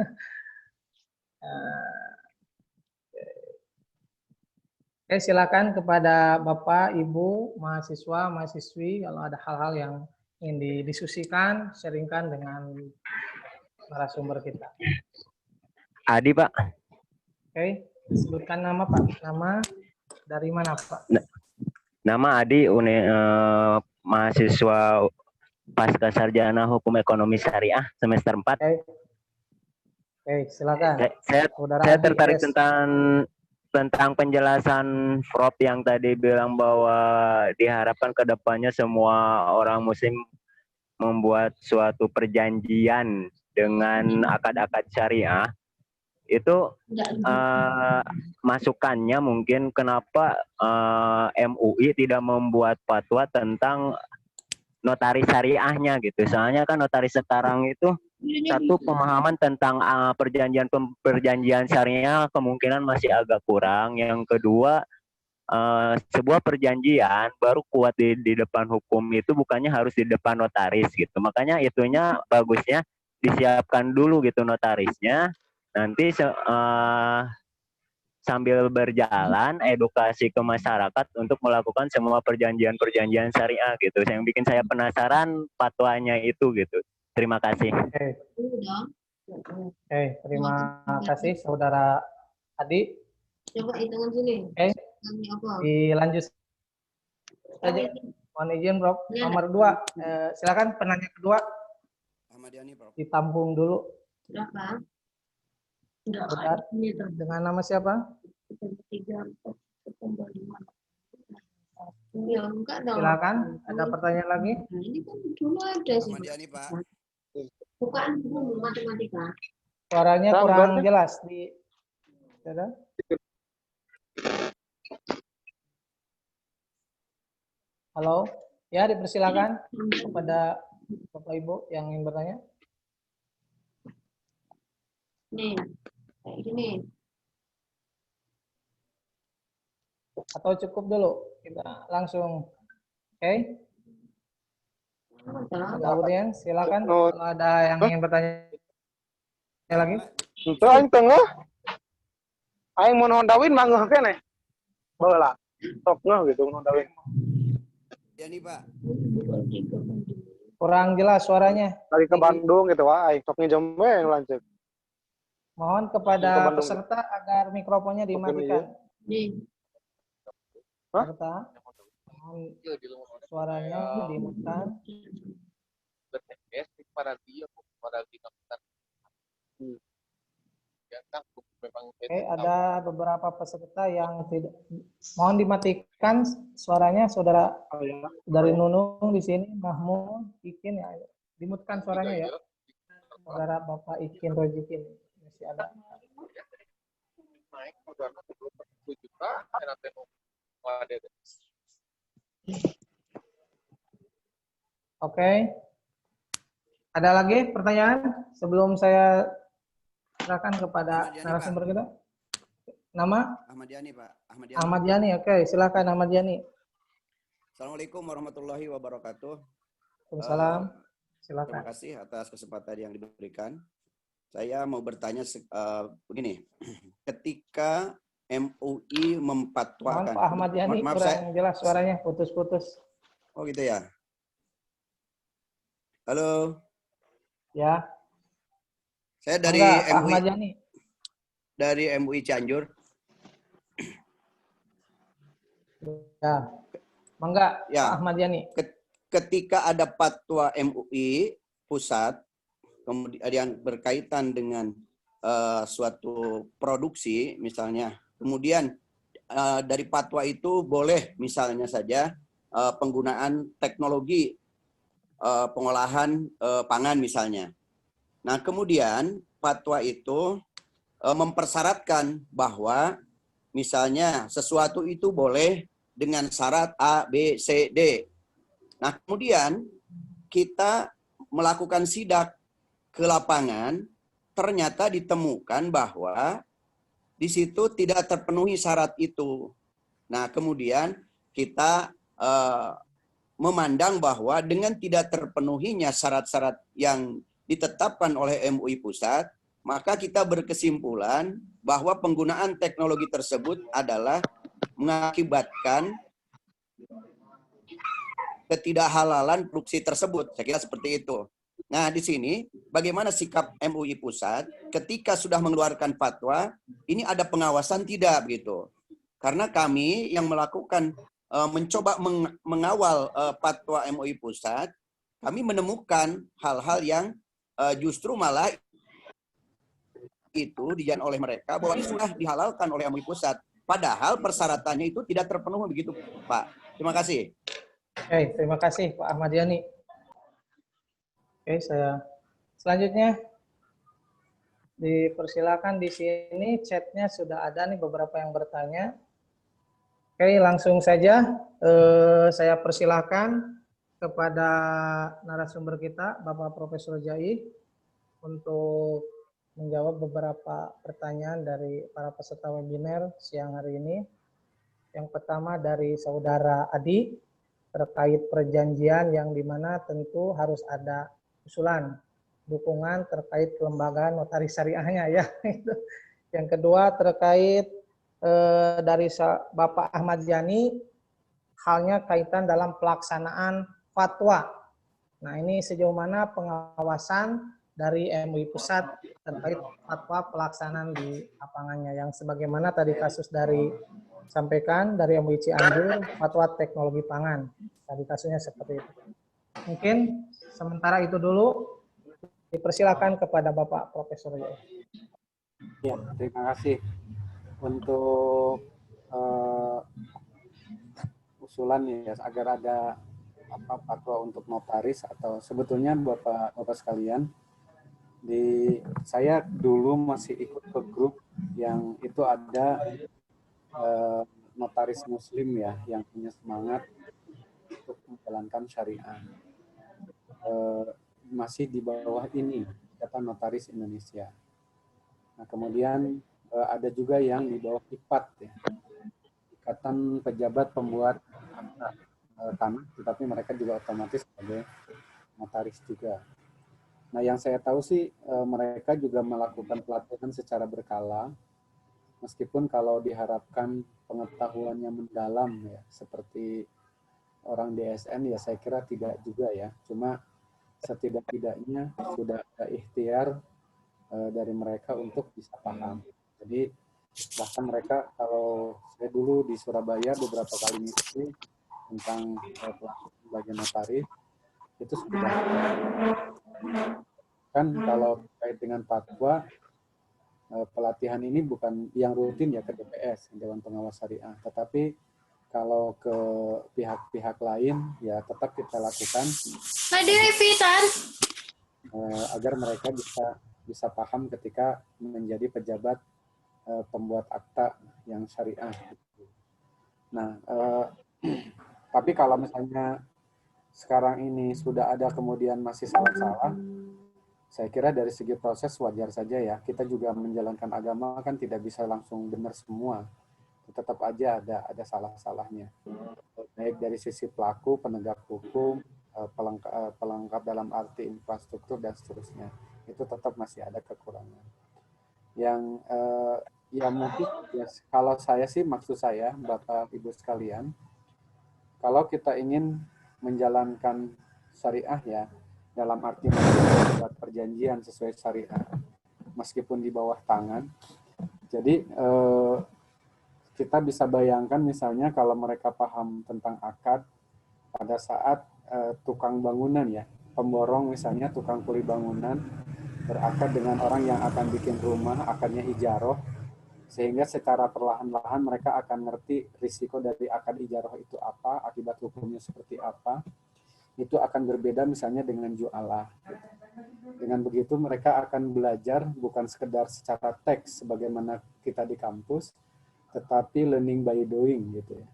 Oke, silakan kepada Bapak, Ibu, mahasiswa, mahasiswi kalau ada hal-hal yang ingin didiskusikan, sharingkan dengan narasumber kita. Adi, Pak. Oke, sebutkan nama, Pak. Nama dari mana, Pak? Nama Adi, mahasiswa Pasca Sarjana Hukum Ekonomi Syariah semester 4. Oke, silakan. Saya tertarik tentang penjelasan Prof yang tadi bilang bahwa diharapkan ke depannya semua orang muslim membuat suatu perjanjian dengan akad-akad syariah. Itu masukannya mungkin kenapa MUI tidak membuat fatwa tentang notaris syariahnya gitu. Soalnya kan notaris sekarang itu satu pemahaman tentang perjanjian syariah kemungkinan masih agak kurang. Yang kedua, sebuah perjanjian baru kuat di depan hukum itu bukannya harus di depan notaris gitu. Makanya itunya bagusnya disiapkan dulu gitu notarisnya. Nanti sambil berjalan edukasi ke masyarakat untuk melakukan semua perjanjian-perjanjian syariah gitu. Yang bikin saya penasaran fatwanya itu gitu. Terima kasih. Oke, terima kasih saudara Adi. Coba hitungan sini. Oke, dilanjut saja. Mohon izin, Prof. Nomor 2, silakan penanya kedua. Ahmadiani, Prof. Ditampung dulu. Berapa? Bentar. Dengan nama siapa? Ya, enggak dong. Silakan. Ada pertanyaan lagi? Nah, ini kan dulu ada sih. Ahmadiani, Pak. Bukan dulu matematika. Suaranya kurang jelas di. Ada? Halo, ya dipersilakan kepada Bapak Ibu yang ingin bertanya. Nih, kayak gini. Atau cukup dulu kita langsung, oke? Ada audiens, silakan kalau ada yang ingin bertanya lagi. Itu aing tengah. Aing mau nondawin mangga kene. Bola. Sok ngeh gitu nondawin. Ya nih, Pak. Kurang jelas suaranya. Lagi ke Bandung gitu wah, aing sok ngejam we lanjut. Mohon kepada peserta agar mikrofonnya dimatikan. Peserta, mohon suaranya dimatikan. Oke, ada beberapa peserta yang tidak. Mohon dimatikan suaranya, saudara dari Nunung di sini, Mahmud, Ikin ya, dimatikan suaranya ya. Saudara Bapak Ikin Rojikin masih ada. Oke. Ada lagi pertanyaan sebelum saya serahkan kepada narasumber kita? Nama? Ahmadiani, Pak. Ahmad Yani. Oke, silakan Ahmad Yani. Assalamualaikum warahmatullahi wabarakatuh. Waalaikumsalam. Silakan. Terima kasih atas kesempatan yang diberikan. Saya mau bertanya begini. Ketika MUI memfatwakan. Pak Ahmad Yani kurang jelas suaranya, putus-putus. Oh gitu ya. Halo. Ya. Saya dari Pak MUI. Ahmad Yani. Dari MUI Cianjur. Ya. Mangga, ya. Pak Ahmad Yani. Ketika ada fatwa MUI pusat, kemudian yang berkaitan dengan suatu produksi, misalnya, kemudian dari fatwa itu boleh misalnya saja penggunaan teknologi pengolahan pangan misalnya. Nah, kemudian fatwa itu mempersyaratkan bahwa misalnya sesuatu itu boleh dengan syarat A, B, C, D. Nah, kemudian kita melakukan sidak ke lapangan, ternyata ditemukan bahwa di situ tidak terpenuhi syarat itu. Nah, kemudian kita memandang bahwa dengan tidak terpenuhinya syarat-syarat yang ditetapkan oleh MUI Pusat, maka kita berkesimpulan bahwa penggunaan teknologi tersebut adalah mengakibatkan ketidakhalalan produksi tersebut. Saya kira seperti itu. Nah, di sini bagaimana sikap MUI Pusat ketika sudah mengeluarkan fatwa, ini ada pengawasan tidak begitu? Karena kami yang melakukan mencoba mengawal fatwa MUI Pusat, kami menemukan hal-hal yang justru malah itu dijan oleh mereka bahwa ini sudah dihalalkan oleh MUI Pusat. Padahal persyaratannya itu tidak terpenuhi begitu, Pak. Terima kasih. Oke, terima kasih Pak Ahmad Yani. Oke, saya selanjutnya dipersilakan di sini chatnya sudah ada nih beberapa yang bertanya. Oke, langsung saja saya persilakan kepada narasumber kita, Bapak Profesor Jai. untuk menjawab beberapa pertanyaan dari para peserta webinar siang hari ini. Yang pertama dari Saudara Adi, terkait perjanjian yang dimana tentu harus ada usulan dukungan terkait kelembagaan notaris syariahnya ya. Yang kedua terkait dari Bapak Ahmad Yani, halnya kaitan dalam pelaksanaan fatwa. Nah, ini sejauh mana pengawasan dari MUI Pusat terkait fatwa pelaksanaan di lapangannya, yang sebagaimana tadi kasus dari sampaikan dari MUI Cianjur, fatwa teknologi pangan. Tadi kasusnya seperti itu. Mungkin sementara itu dulu, dipersilakan kepada Bapak Profesor. Ya, terima kasih untuk usulan ya agar ada fatwa untuk notaris, atau sebetulnya Bapak sekalian, saya dulu masih ikut ke grup yang itu ada notaris muslim ya yang punya semangat untuk menjalankan syariah. Masih di bawah ini Ikatan Notaris Indonesia. Nah, kemudian ada juga yang di bawah IPAT ya. Ikatan Pejabat Pembuat Akta Tanah, tetapi mereka juga otomatis sebagai notaris juga. Nah, yang saya tahu sih mereka juga melakukan pelatihan secara berkala, meskipun kalau diharapkan pengetahuannya mendalam ya, seperti orang DSN ya saya kira tidak juga ya. Cuma setidak-tidaknya sudah ada ikhtiar dari mereka untuk bisa paham. Jadi bahkan mereka, kalau saya dulu di Surabaya beberapa kali ngisi tentang bagian notaris, itu sudah kan kalau terkait dengan fatwa, pelatihan ini bukan yang rutin ya ke DPS, Dewan Pengawas Syariah, tetapi kalau ke pihak-pihak lain ya tetap kita lakukan agar mereka bisa paham ketika menjadi pejabat pembuat akta yang syariah. Nah, tapi kalau misalnya sekarang ini sudah ada kemudian masih salah-salah, saya kira dari segi proses wajar saja ya. Kita juga menjalankan agama kan tidak bisa langsung benar semua. Tetap aja ada salah-salahnya. Baik dari sisi pelaku, penegak hukum, pelengkap dalam arti infrastruktur dan seterusnya. Itu tetap masih ada kekurangan. Yang ya mungkin ya, kalau saya sih, maksud saya Bapak Ibu sekalian, kalau kita ingin menjalankan syariah ya, dalam arti membuat perjanjian sesuai syariah, meskipun di bawah tangan. Jadi kita bisa bayangkan misalnya kalau mereka paham tentang akad pada saat tukang bangunan ya, pemborong misalnya, tukang kuli bangunan berakad dengan orang yang akan bikin rumah, akadnya ijaroh, sehingga secara perlahan-lahan mereka akan ngerti risiko dari akad ijaroh itu apa, akibat hukumnya seperti apa. Itu akan berbeda misalnya dengan jualah. Dengan begitu mereka akan belajar bukan sekedar secara teks sebagaimana kita di kampus, tetapi learning by doing gitu ya.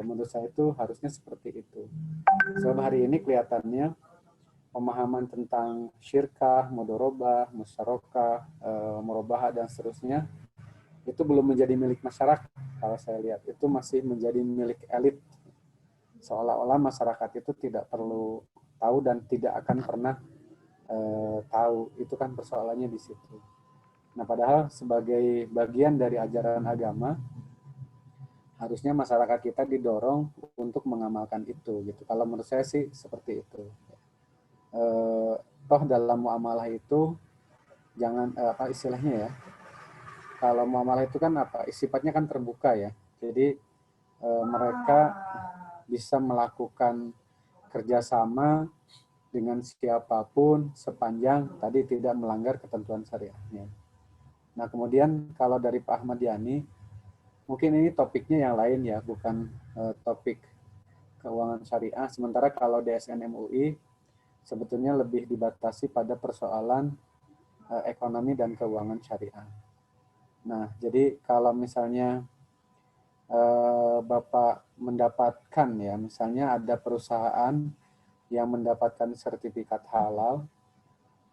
Menurut saya itu harusnya seperti itu. Sebab hari ini kelihatannya pemahaman tentang syirkah, mudorobah, musyarakah, murabahah dan seterusnya itu belum menjadi milik masyarakat. Kalau saya lihat itu masih menjadi milik elit. Seolah-olah masyarakat itu tidak perlu tahu dan tidak akan pernah tahu. Itu kan persoalannya di situ. Nah, padahal sebagai bagian dari ajaran agama, harusnya masyarakat kita didorong untuk mengamalkan itu. Gitu. Kalau menurut saya sih seperti itu. Toh dalam muamalah itu jangan apa istilahnya ya? Kalau muamalah itu kan apa? Sifatnya kan terbuka ya. Jadi mereka bisa melakukan kerjasama dengan siapapun sepanjang tadi tidak melanggar ketentuan syariahnya. Nah, kemudian kalau dari Pak Ahmad Yani, mungkin ini topiknya yang lain ya, bukan topik keuangan syariah. Sementara kalau DSN MUI sebetulnya lebih dibatasi pada persoalan ekonomi dan keuangan syariah. Nah, jadi kalau misalnya Bapak mendapatkan ya, misalnya ada perusahaan yang mendapatkan sertifikat halal,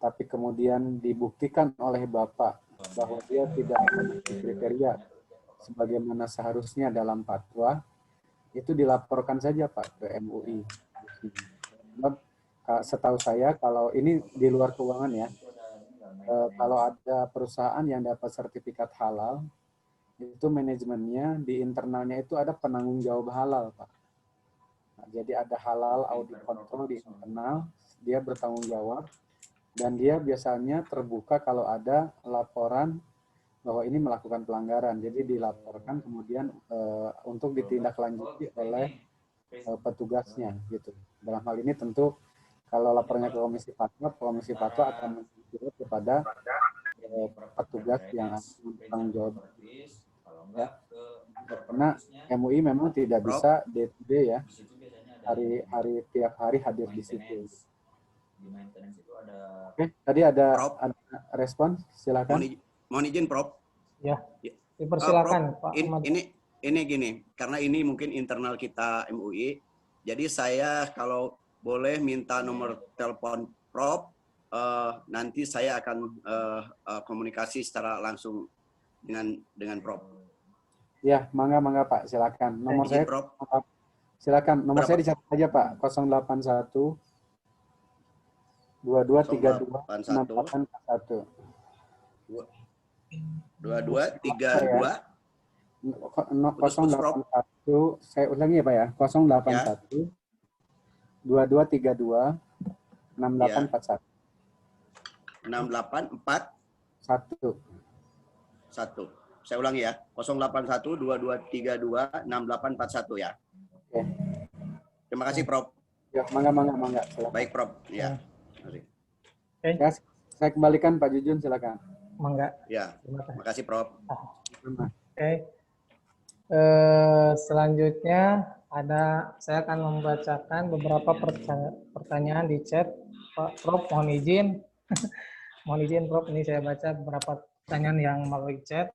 tapi kemudian dibuktikan oleh Bapak bahwa dia tidak memenuhi kriteria sebagaimana seharusnya dalam fatwa, itu dilaporkan saja Pak ke MUI. Sebab setahu saya kalau ini di luar keuangan ya, kalau ada perusahaan yang dapat sertifikat halal, itu manajemennya di internalnya itu ada penanggung jawab halal Pak. Nah, jadi ada halal audit kontrol di internal, dia bertanggung jawab, dan dia biasanya terbuka kalau ada laporan bahwa ini melakukan pelanggaran. Jadi dilaporkan kemudian untuk ditindaklanjuti oleh petugasnya gitu. Dalam hal ini tentu kalau lapornya ke Komisi Fatwa akan menunjukkan kepada petugas yang akan bertanggung jawab. Ya. Karena MUI memang tidak bisa day to day ya, hari tiap hari hadir di situ. Oke, tadi ada respon, silakan. Mohon izin, Prof. Ya, dipersilakan Prof, Pak Ahmad. Ini gini, karena ini mungkin internal kita MUI, jadi saya kalau boleh minta nomor telepon Prof, nanti saya akan komunikasi secara langsung dengan Prof. Ya, mangga Pak, silakan. Nomor izin, saya, Prof. Silakan. Nomor saya dicatat aja Pak, 081 2232 6841. 2232 081, saya ulangi ya Pak ya, 081 2232 6841. 6841. Saya ulangi ya, 081 2232 6841 ya. Oke. Terima kasih Prof. Ya, mangga. Silakan. Baik Prof. Ya. Ya, saya kembalikan Pak Jujun, silakan. Mangga. Ya. Terima kasih Prof. Oke. Selanjutnya saya akan membacakan beberapa pertanyaan di chat. Pak Prof, mohon izin. Mohon izin Prof, ini saya baca beberapa pertanyaan yang melalui chat.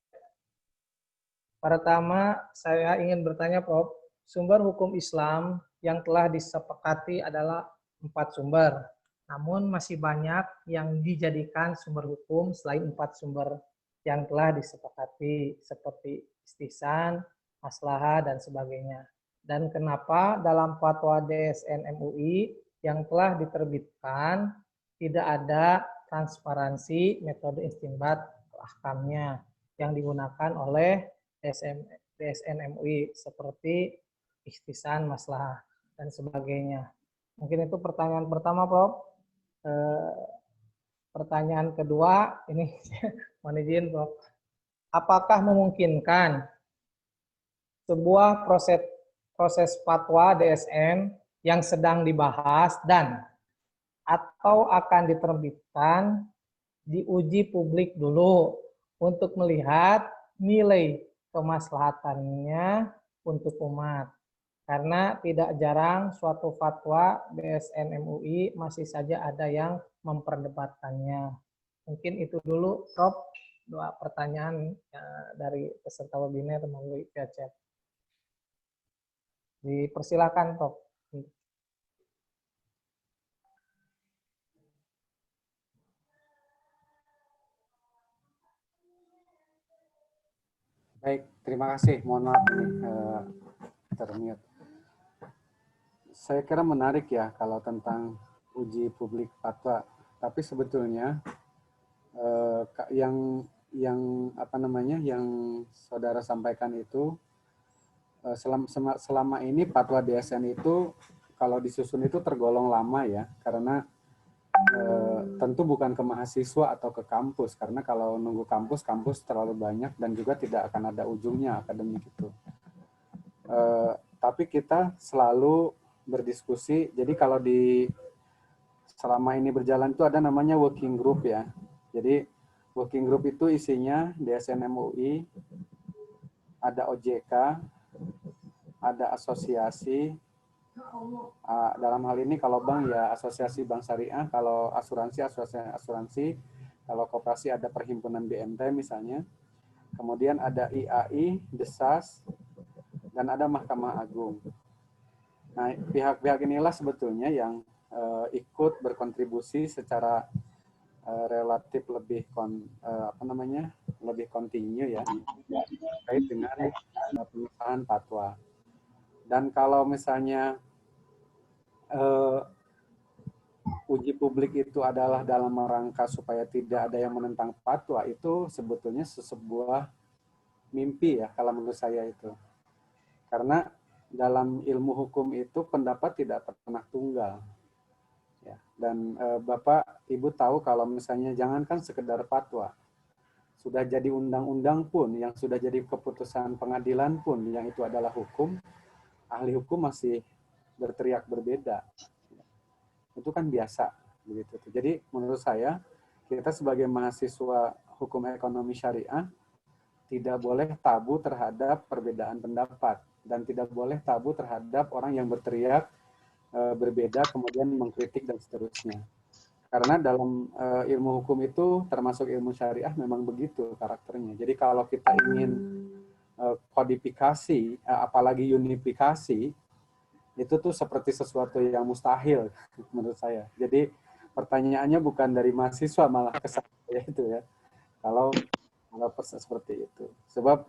Pertama, saya ingin bertanya Prof, sumber hukum Islam yang telah disepakati adalah 4 sumber. Namun masih banyak yang dijadikan sumber hukum selain 4 sumber yang telah disepakati, seperti istihsan, maslahah, dan sebagainya. Dan kenapa dalam fatwa DSN MUI yang telah diterbitkan tidak ada transparansi metode istinbat ahkamnya yang digunakan oleh DSN MUI seperti istihsan, maslahah, dan sebagainya. Mungkin itu pertanyaan pertama, Prof. Pertanyaan kedua, ini mohon izin, Prof. Apakah memungkinkan sebuah proses fatwa DSN yang sedang dibahas dan atau akan diterbitkan diuji publik dulu untuk melihat nilai kemaslahatannya untuk umat? Karena tidak jarang suatu fatwa DSN MUI masih saja ada yang memperdebatkannya. Mungkin itu dulu, Prof. 2 pertanyaan dari peserta webinar melalui via chat. Dipersilakan, Prof. Baik, terima kasih. Mohon maaf ini termute. Saya kira menarik ya kalau tentang uji publik fatwa. Tapi sebetulnya yang saudara sampaikan itu selama ini fatwa DSN itu kalau disusun itu tergolong lama ya, karena tentu bukan ke mahasiswa atau ke kampus, karena kalau nunggu kampus terlalu banyak dan juga tidak akan ada ujungnya akademik itu. Tapi kita selalu berdiskusi. Jadi kalau selama ini berjalan itu ada namanya working group ya. Jadi working group itu isinya DSN MUI, ada OJK, ada asosiasi. Dalam hal ini kalau bank ya asosiasi bank syariah, kalau asuransi asosiasi asuransi, kalau koperasi ada perhimpunan BMT misalnya. Kemudian ada IAI, Desas, dan ada Mahkamah Agung. Nah, pihak-pihak inilah sebetulnya yang ikut berkontribusi secara relatif lebih lebih kontinu ya terkait dengan pengesahan fatwa. Dan kalau misalnya uji publik itu adalah dalam rangka supaya tidak ada yang menentang fatwa, itu sebetulnya sebuah mimpi ya kalau menurut saya itu. Karena dalam ilmu hukum itu pendapat tidak pernah tunggal. Ya, dan Bapak, Ibu tahu kalau misalnya jangankan sekedar fatwa, sudah jadi undang-undang pun, yang sudah jadi keputusan pengadilan pun, yang itu adalah hukum, ahli hukum masih berteriak berbeda. Itu kan biasa begitu. Jadi menurut saya kita sebagai mahasiswa hukum ekonomi syariah tidak boleh tabu terhadap perbedaan pendapat dan tidak boleh tabu terhadap orang yang berteriak berbeda kemudian mengkritik dan seterusnya. Karena dalam ilmu hukum itu termasuk ilmu syariah memang begitu karakternya. Jadi kalau kita ingin kodifikasi apalagi unifikasi itu tuh seperti sesuatu yang mustahil menurut saya. Jadi pertanyaannya bukan dari mahasiswa malah ke saya itu ya. Kalau seperti itu. Sebab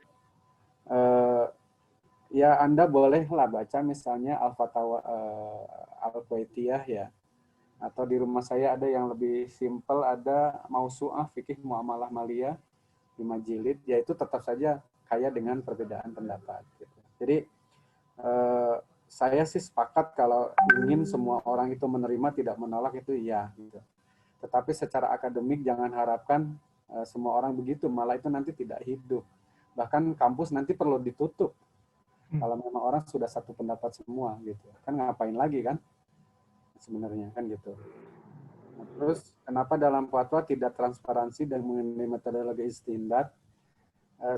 ya Anda bolehlah baca misalnya Al-Fatawa Al-Kuwaitiyah ya. Atau di rumah saya ada yang lebih simpel, ada Mausu'ah Fikih Muamalah Maliyah 5 jilid, yaitu tetap saja kaya dengan perbedaan pendapat. Gitu. Jadi saya sih sepakat kalau ingin semua orang itu menerima, tidak menolak itu iya. Gitu. Tetapi secara akademik jangan harapkan semua orang begitu, malah itu nanti tidak hidup. Bahkan kampus nanti perlu ditutup kalau memang orang sudah satu pendapat semua. Gitu. Kan ngapain lagi kan? Sebenarnya kan gitu. Nah, terus kenapa dalam fatwa tidak transparansi dan mengenai metodologi istinbat?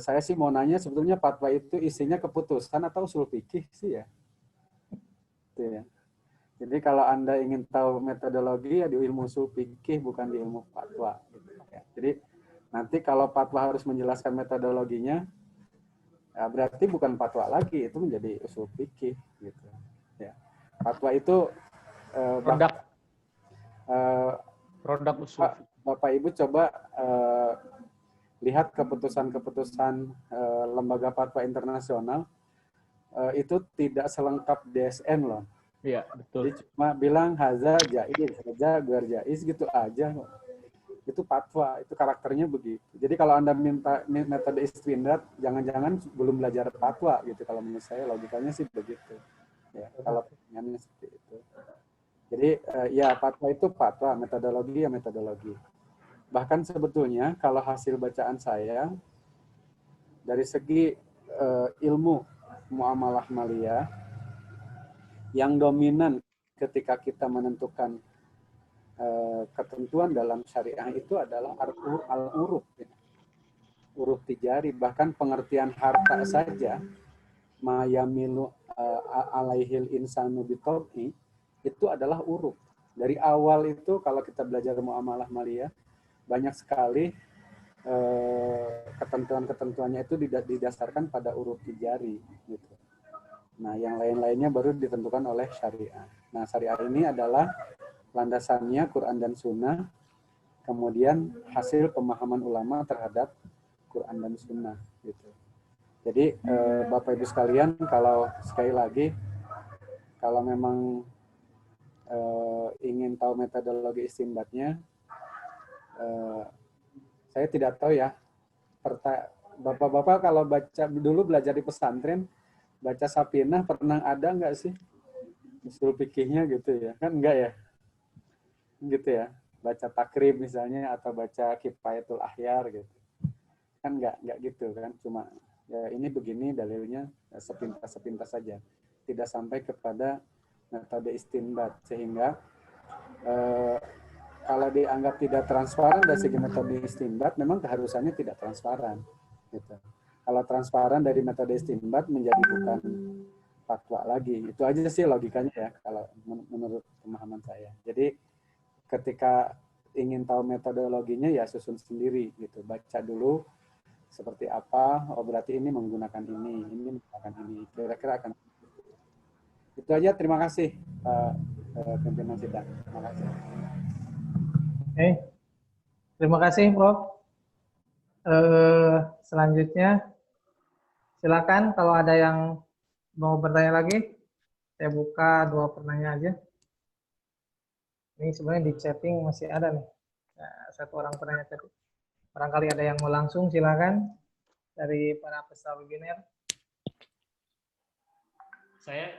Saya sih mau nanya sebetulnya fatwa itu isinya keputusan atau usul fikih sih ya? Gitu ya. Jadi kalau Anda ingin tahu metodologi ya di ilmu usul fikih bukan di ilmu fatwa. Gitu ya. Jadi nanti kalau fatwa harus menjelaskan metodologinya, ya berarti bukan fatwa lagi, itu menjadi usul fikih gitu. Ya. Fatwa itu produk usul. Bapak Ibu coba lihat keputusan-keputusan lembaga fatwa internasional itu tidak selengkap DSN loh. Iya, betul. Jadi cuma bilang haza jaiz, haza guar jaiz gitu aja. Itu fatwa, itu karakternya begitu. Jadi kalau Anda minta metode istinbat, jangan-jangan belum belajar fatwa gitu. Kalau menurut saya logikanya sih begitu. Ya, kalau pertanyaannya seperti itu. Jadi ya fatwa itu fatwa, metodologi ya metodologi. Bahkan sebetulnya kalau hasil bacaan saya dari segi ilmu muamalah maliyah yang dominan ketika kita menentukan ketentuan dalam syariah itu adalah al-uruf. Uruf tijari, bahkan pengertian harta saja mayamilu alaihil insanu bitob'i itu adalah uruf. Dari awal itu kalau kita belajar muamalah maliyah banyak sekali ketentuan-ketentuannya itu didasarkan pada uruf tijari gitu. Nah, yang lain-lainnya baru ditentukan oleh syariah. Nah, syariah ini adalah landasannya Quran dan Sunnah, kemudian hasil pemahaman ulama terhadap Quran dan Sunnah gitu. Jadi Bapak Ibu sekalian, kalau sekali lagi kalau memang ingin tahu metodologi istinbatnya, saya tidak tahu ya. Bapak-bapak kalau baca dulu belajar di pesantren, baca Sapinah pernah ada nggak sih usul fikihnya gitu ya? Kan enggak ya? Gitu ya. Baca takrib misalnya atau baca Kifayatul Ahyar gitu. Kan enggak gitu kan, cuma ya ini begini dalilnya sepintas saja. Tidak sampai kepada metode istinbat sehingga kalau dianggap tidak transparan dari segi metode istinbat memang keharusannya tidak transparan gitu. Kalau transparan dari metode istinbat menjadi bukan fatwa lagi. Itu aja sih logikanya ya kalau menurut pemahaman saya. Jadi ketika ingin tahu metodologinya ya susun sendiri gitu. Baca dulu seperti apa, oh berarti ini menggunakan ini menggunakan ini. Kira-kira akan itu aja. Terima kasih Pak pimpinan sidang. Terima kasih. Terima kasih, Prof. Selanjutnya, silakan kalau ada yang mau bertanya lagi. Saya buka 2 pertanyaan aja. Ini sebenarnya di chatting masih ada nih. Nah, 1 orang penanya tadi. Barangkali ada yang mau langsung, silakan dari para peserta webinar. Saya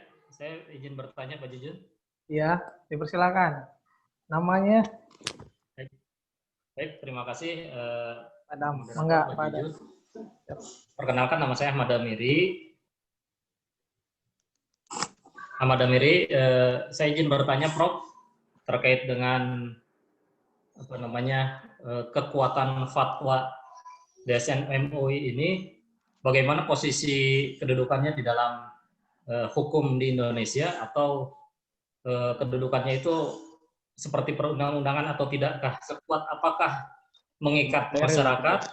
izin bertanya, Pak Jujun. Iya, dipersilakan. Namanya? Baik, terima kasih. Adam, enggak, Pak Adam. Perkenalkan, nama saya Ahmad Damiri. Saya izin bertanya, Prof, terkait dengan kekuatan fatwa DSN MUI ini, bagaimana posisi kedudukannya di dalam hukum di Indonesia, atau kedudukannya itu seperti perundang-undangan atau tidakkah? Sekuat apakah mengikat masyarakat?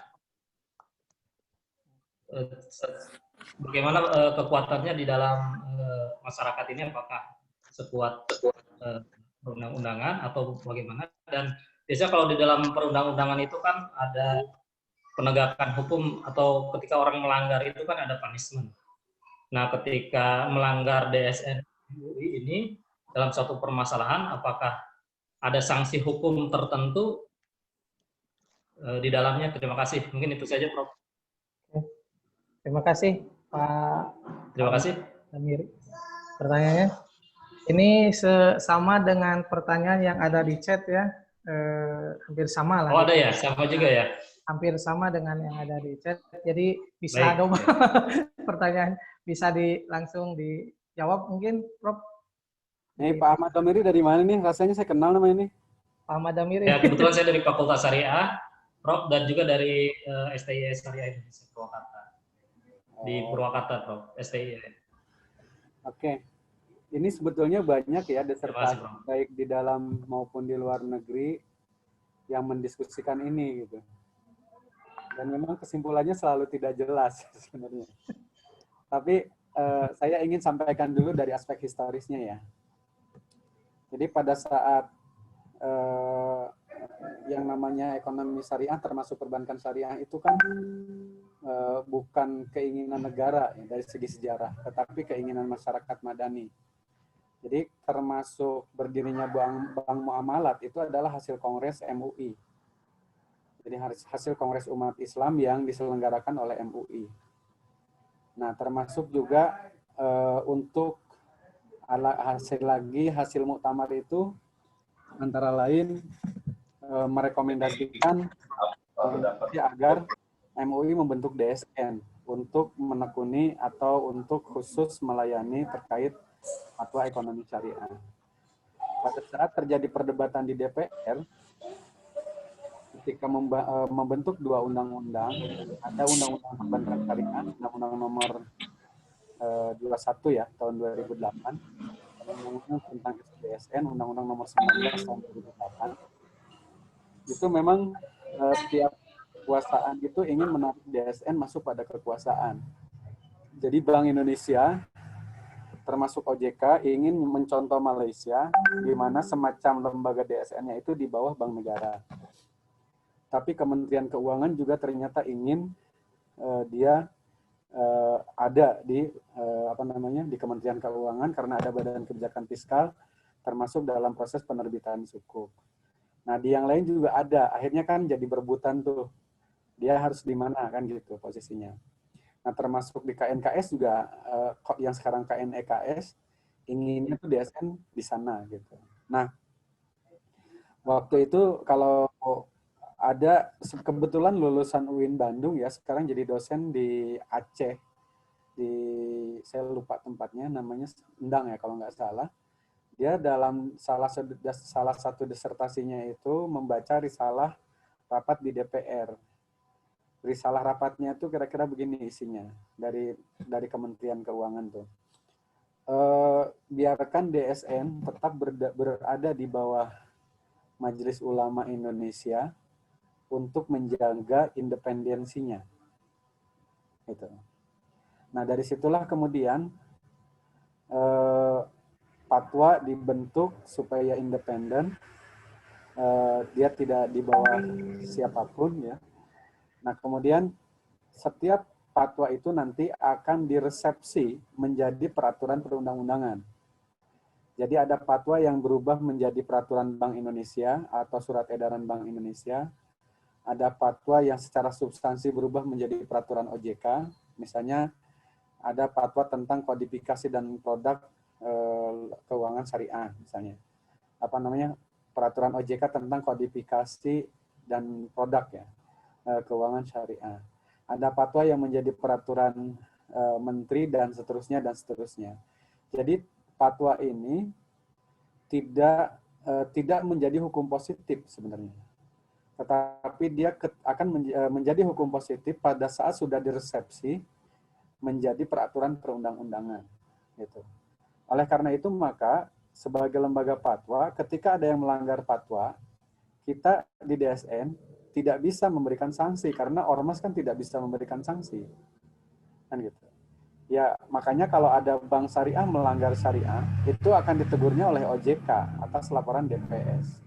Bagaimana kekuatannya di dalam masyarakat ini, apakah sekuat perundang-undangan atau bagaimana? Dan biasanya kalau di dalam perundang-undangan itu kan ada penegakan hukum, atau ketika orang melanggar itu kan ada punishment. Nah, ketika melanggar DSN MUI ini dalam suatu permasalahan, apakah ada sanksi hukum tertentu di dalamnya? Terima kasih. Mungkin itu saja, Prof. Terima kasih, Pak. Terima kasih. Damiri. Pertanyaannya, ini sama dengan pertanyaan yang ada di chat ya, hampir sama lah. Oh, ada ya? Sama juga ya? Hampir sama dengan yang ada di chat. Jadi bisa dong pertanyaan bisa langsung dijawab mungkin, Prof. Nih, Pak Ahmad Damiri dari mana nih? Rasanya saya kenal nama ini. Pak Ahmad Damiri. Ya, kebetulan saya dari Fakultas Syariah, Prof, dan juga dari STI Syariah Indonesia Purwakarta. Di Purwakarta, Prof, STI. Oke. Ini sebetulnya banyak ya disertasi baik di dalam maupun di luar negeri yang mendiskusikan ini gitu. Dan memang kesimpulannya selalu tidak jelas sebenarnya. Tapi saya ingin sampaikan dulu dari aspek historisnya ya. Jadi pada saat yang namanya ekonomi syariah termasuk perbankan syariah itu kan bukan keinginan negara ya, dari segi sejarah, tetapi keinginan masyarakat madani. Jadi termasuk berdirinya bank muamalat itu adalah hasil kongres MUI. Jadi hasil kongres umat Islam yang diselenggarakan oleh MUI. Nah, termasuk juga untuk hasil muktamar itu antara lain merekomendasikan agar MUI membentuk DSN untuk menekuni atau untuk khusus melayani terkait fatwa ekonomi syariah. Pada saat terjadi perdebatan di DPR, ketika membentuk 2 undang-undang, ada Undang-Undang Perbankan Syariah, Undang-Undang Nomor 21 ya tahun 2008, Undang-Undang tentang DSN, Undang-Undang Nomor 19 tahun 2008. Itu memang setiap kekuasaan itu ingin menarik DSN masuk pada kekuasaan. Jadi Bank Indonesia termasuk OJK ingin mencontoh Malaysia di mana semacam lembaga DSN-nya itu di bawah bank negara. Tapi Kementerian Keuangan juga ternyata ingin dia ada di di Kementerian Keuangan karena ada Badan Kebijakan Fiskal termasuk dalam proses penerbitan sukuk. Nah, di yang lain juga ada. Akhirnya kan jadi berebutan tuh. Dia harus di mana kan gitu posisinya. Nah, termasuk di KNKS juga yang sekarang KNEKS inginnya tuh DSN di sana gitu. Nah, waktu itu kalau ada kebetulan lulusan UIN Bandung ya, sekarang jadi dosen di Aceh. Saya lupa tempatnya, namanya Endang ya kalau nggak salah. Dia dalam salah satu disertasinya itu membaca risalah rapat di DPR. Risalah rapatnya itu kira-kira begini isinya dari Kementerian Keuangan tuh. Biarkan DSN tetap berada di bawah Majelis Ulama Indonesia untuk menjaga independensinya. Gitu. Nah, dari situlah kemudian fatwa dibentuk supaya independen dia tidak di bawah siapapun ya. Nah, kemudian setiap fatwa itu nanti akan diresepsi menjadi peraturan perundang-undangan. Jadi ada fatwa yang berubah menjadi peraturan Bank Indonesia atau surat edaran Bank Indonesia. Ada fatwa yang secara substansi berubah menjadi peraturan OJK. Misalnya ada fatwa tentang kodifikasi dan produk keuangan syariah misalnya. Peraturan OJK tentang kodifikasi dan produk ya keuangan syariah. Ada fatwa yang menjadi peraturan menteri dan seterusnya dan seterusnya. Jadi fatwa ini tidak menjadi hukum positif sebenarnya. Tetapi dia akan menjadi hukum positif pada saat sudah diresepsi menjadi peraturan perundang-undangan. Gitu. Oleh karena itu maka sebagai lembaga fatwa, ketika ada yang melanggar fatwa, kita di DSN tidak bisa memberikan sanksi karena ormas kan tidak bisa memberikan sanksi. Kan gitu. Ya, makanya kalau ada bank syariah melanggar syariah, itu akan ditegurnya oleh OJK atas laporan DPS.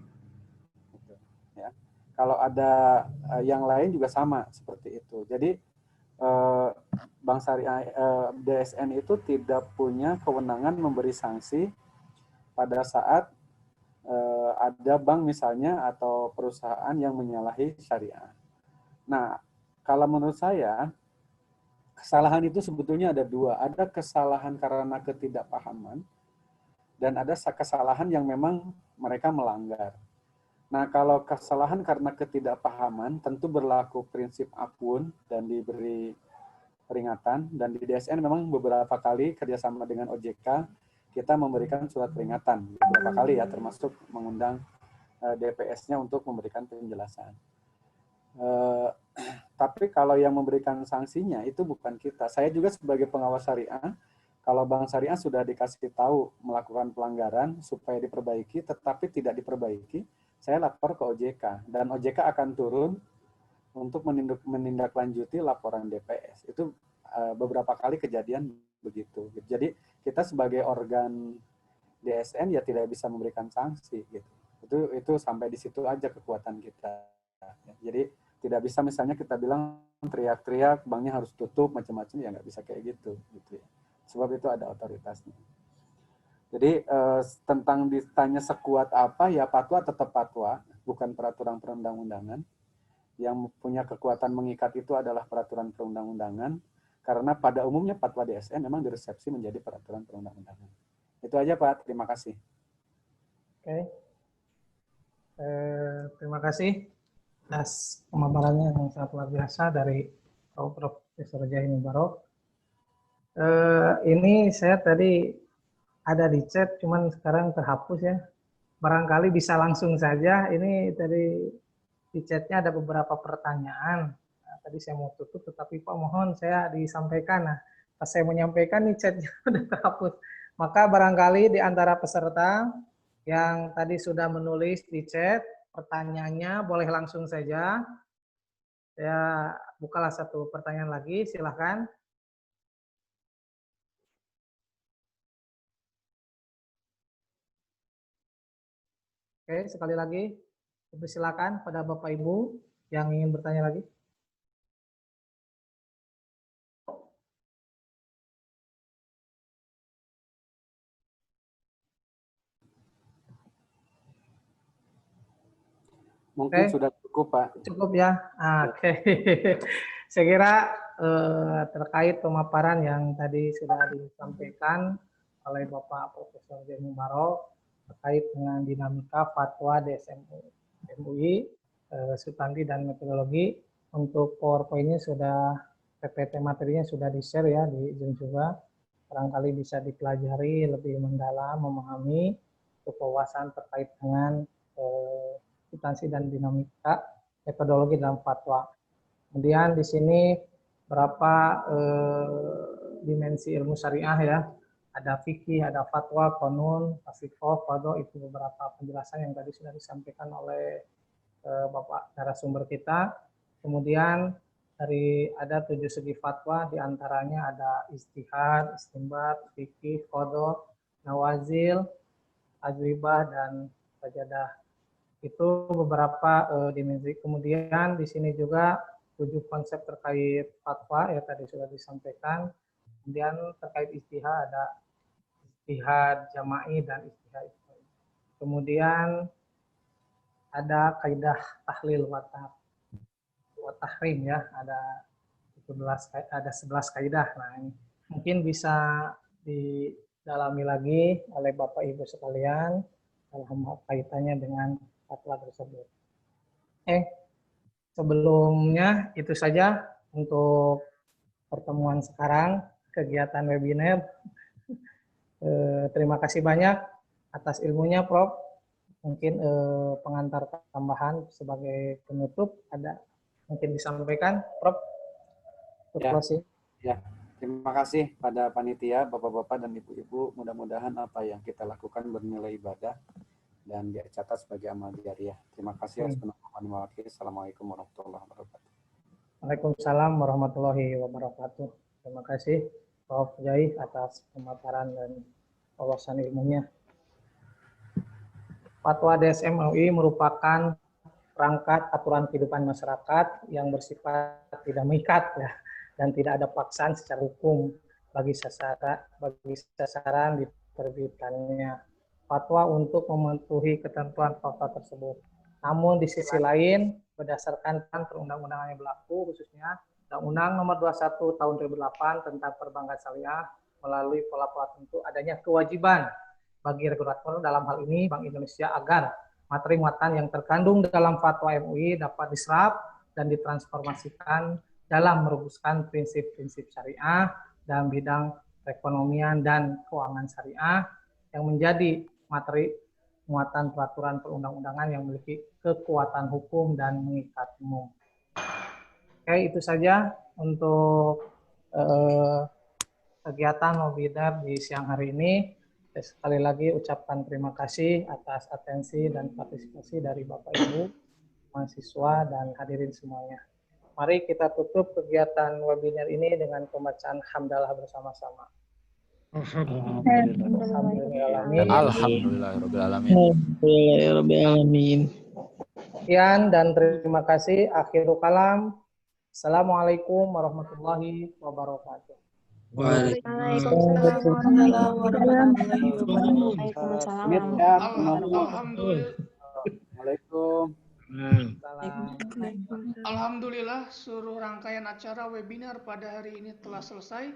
Gitu, ya. Kalau ada yang lain juga sama seperti itu. Jadi bank syariah DSN itu tidak punya kewenangan memberi sanksi pada saat ada bank misalnya atau perusahaan yang menyalahi syariah. Nah, kalau menurut saya kesalahan itu sebetulnya ada dua. Ada kesalahan karena ketidakpahaman dan ada kesalahan yang memang mereka melanggar. Nah, kalau kesalahan karena ketidakpahaman tentu berlaku prinsip akun dan diberi peringatan. Dan di DSN memang beberapa kali kerjasama dengan OJK kita memberikan surat peringatan beberapa kali ya, termasuk mengundang DPS-nya untuk memberikan penjelasan. Tapi kalau yang memberikan sanksinya itu bukan kita. Saya juga sebagai pengawas syariah, kalau bank syariah sudah dikasih tahu melakukan pelanggaran supaya diperbaiki, tetapi tidak diperbaiki, saya lapor ke OJK. Dan OJK akan turun untuk menindaklanjuti laporan DPS. Itu beberapa kali kejadian begitu. Jadi kita sebagai organ DSN ya tidak bisa memberikan sanksi gitu. Itu sampai di situ aja kekuatan kita. Jadi tidak bisa misalnya kita bilang teriak-teriak banknya harus tutup macam-macam, ya nggak bisa kayak gitu ya. Sebab itu ada otoritasnya. Jadi tentang ditanya sekuat apa, ya fatwa tetap fatwa, bukan peraturan perundang-undangan. Yang punya kekuatan mengikat itu adalah peraturan perundang-undangan, karena pada umumnya fatwa DSN memang diresepsi menjadi peraturan perundang-undangan. Itu aja Pak, terima kasih. Oke. Terima kasih atas pemaparannya yang sangat luar biasa dari Profesor Jahim Mubarok. Ini saya tadi ada di chat, cuman sekarang terhapus ya. Barangkali bisa langsung saja. Ini tadi di chatnya ada beberapa pertanyaan. Nah, tadi saya mau tutup, tetapi Pak mohon saya disampaikan. Nah, pas saya menyampaikan nih chatnya udah terhapus. Maka barangkali di antara peserta yang tadi sudah menulis di chat, pertanyaannya boleh langsung saja. Saya bukalah satu pertanyaan lagi, silahkan. Oke, sekali lagi, silakan pada Bapak Ibu yang ingin bertanya lagi. Mungkin sudah cukup Pak. Cukup ya. Oke. Saya kira terkait pemaparan yang tadi sudah disampaikan oleh Bapak Profesor Jahim Mubarok terkait dengan dinamika fatwa DSN MUI, substansi dan metodologi. Untuk PowerPoint-nya sudah, PPT materinya sudah di-share ya di Zoom juga. Barangkali bisa dipelajari lebih mendalam, memahami kewawasan terkait dengan substansi dan dinamika metodologi dalam fatwa. Kemudian di sini berapa dimensi ilmu syariah ya. Ada fikih, ada fatwa, qanun, tasawuf, qada, itu beberapa penjelasan yang tadi sudah disampaikan oleh Bapak narasumber kita. Kemudian dari ada 7 segi fatwa, diantaranya ada ijtihad, istinbat, fikih, qada, nawazil, ajwibah, dan sajadah Itu beberapa dimensi. Kemudian di sini juga 7 konsep terkait fatwa ya tadi sudah disampaikan. Kemudian terkait istihad ada istihad jama'i dan istihad. Kemudian ada kaidah tahlil wa tahrim ya, ada 11 kaidah. Nah, ini mungkin bisa didalami lagi oleh Bapak Ibu sekalian dalam kaitannya dengan fatwa tersebut. Sebelumnya itu saja untuk pertemuan sekarang, kegiatan webinar. Terima kasih banyak atas ilmunya, Prof. Mungkin pengantar tambahan sebagai penutup ada mungkin disampaikan, Prof. Ya, terima kasih pada panitia, Bapak-bapak dan Ibu-ibu. Mudah-mudahan apa yang kita lakukan bernilai ibadah dan dicatat sebagai amal jariah. Terima kasih. Assalamualaikum warahmatullahi wabarakatuh. Waalaikumsalam warahmatullahi wabarakatuh. Terima kasih Prof. Jai atas pemaparan dan wawasan ilmunya. Fatwa DSM MUI merupakan perangkat aturan kehidupan masyarakat yang bersifat tidak mengikat ya, dan tidak ada paksaan secara hukum bagi sasaran diterbitannya fatwa untuk memenuhi ketentuan fatwa tersebut. Namun di sisi lain, berdasarkan perundang-undangan yang berlaku, khususnya Undang-Undang Nomor 21 Tahun 2008 tentang Perbankan Syariah, melalui pola-pola tentu adanya kewajiban bagi regulator dalam hal ini Bank Indonesia agar materi muatan yang terkandung dalam fatwa MUI dapat diserap dan ditransformasikan dalam merumuskan prinsip-prinsip syariah dalam bidang perekonomian dan keuangan syariah yang menjadi materi muatan peraturan perundang-undangan yang memiliki kekuatan hukum dan mengikat umum. Oke, itu saja untuk kegiatan webinar di siang hari ini. Sekali lagi ucapkan terima kasih atas atensi dan partisipasi dari Bapak Ibu, mahasiswa dan hadirin semuanya. Mari kita tutup kegiatan webinar ini dengan pembacaan hamdalah bersama-sama. Alhamdulillahirrahmanirrahim. Sekian dan terima kasih. Akhirul kalam. Assalamualaikum warahmatullahi wabarakatuh. Waalaikumsalam warahmatullahi wabarakatuh. Alhamdulillah, seluruh rangkaian acara webinar pada hari ini telah selesai.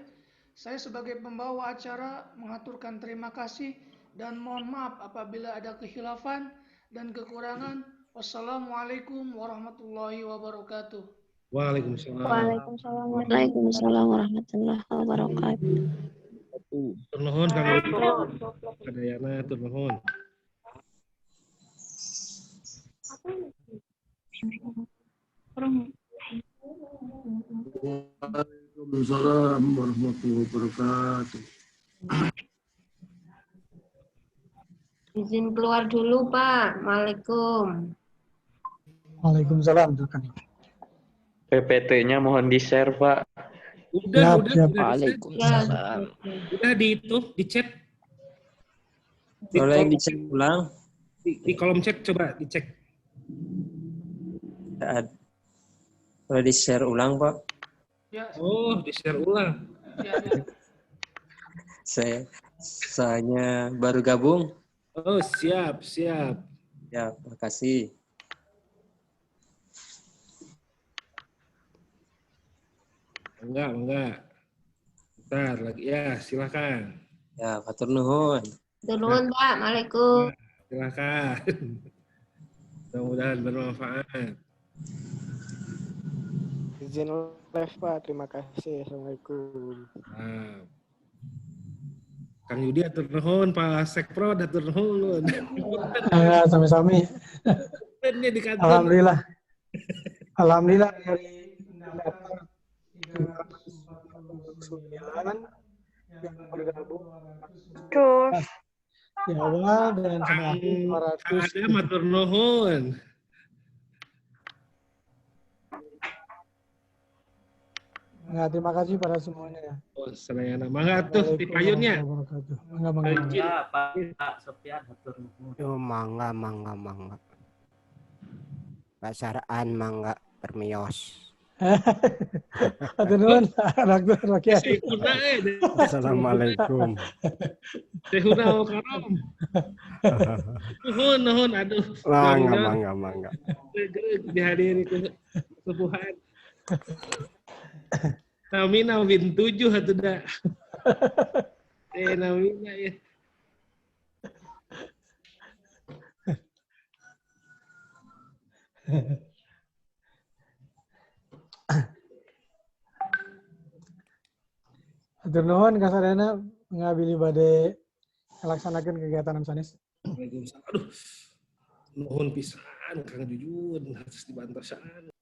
Saya sebagai pembawa acara mengaturkan terima kasih dan mohon maaf apabila ada kekhilafan dan kekurangan. Wassalamualaikum warahmatullahi wabarakatuh. Waalaikumsalam. Waalaikumsalam warahmatullahi wabarakatuh. Turnuhun Kang Kadayana turnuhun. Waalaikumsalam warahmatullahi wabarakatuh. Izin keluar dulu, Pak. Waalaikum. Waalaikumsalam. PPT-nya mohon di-share, Pak. Udah. Waalaikumsalam. Udah di chat. Boleh dicek ulang? Di kolom chat coba dicek. Boleh di-share ulang, Pak? Ya. Oh, di-share ulang. Ya. Saya baru gabung. Oh, siap. Ya, makasih. Enggak. Bentar lagi ya, silakan. Ya, Pak Turnuhun. Turnuhun, Pak. Waalaikum. Silakan. Mudah-mudahan bermanfaat. Izin live, Pak. Terima kasih. Assalamualaikum. Nah. Kang Yudi atur nuhun, Pak Sekpro atur nuhun. Ya, sami-sami. Alhamdulillah. Alhamdulillah dari daftar 349 yang bergabung. Terus. Ya Allah, dan semakin 200. Ada matur nuhun. Nah, terima kasih pada semuanya ya. Oh, senayana. Mangga tuh di payunnya. Mangga. Ya, Pak Sofian hatur nuhun. Yo, mangga. Pasaraan mangga permios. Hatur nuhun, Dr. Kiai. Assalamualaikum. Tehuna karam. Nuhun, aduh. Mangga. Dihadiri kesepuhan. Namina bin 7 atuh da. Namina ya. Hatur nuhun kasadayana ngabili bade ngalaksanakeun kegiatan sanes. Waalaikumsalam. Aduh. Nuhun pisan Kang Jujun harus dibantosaan.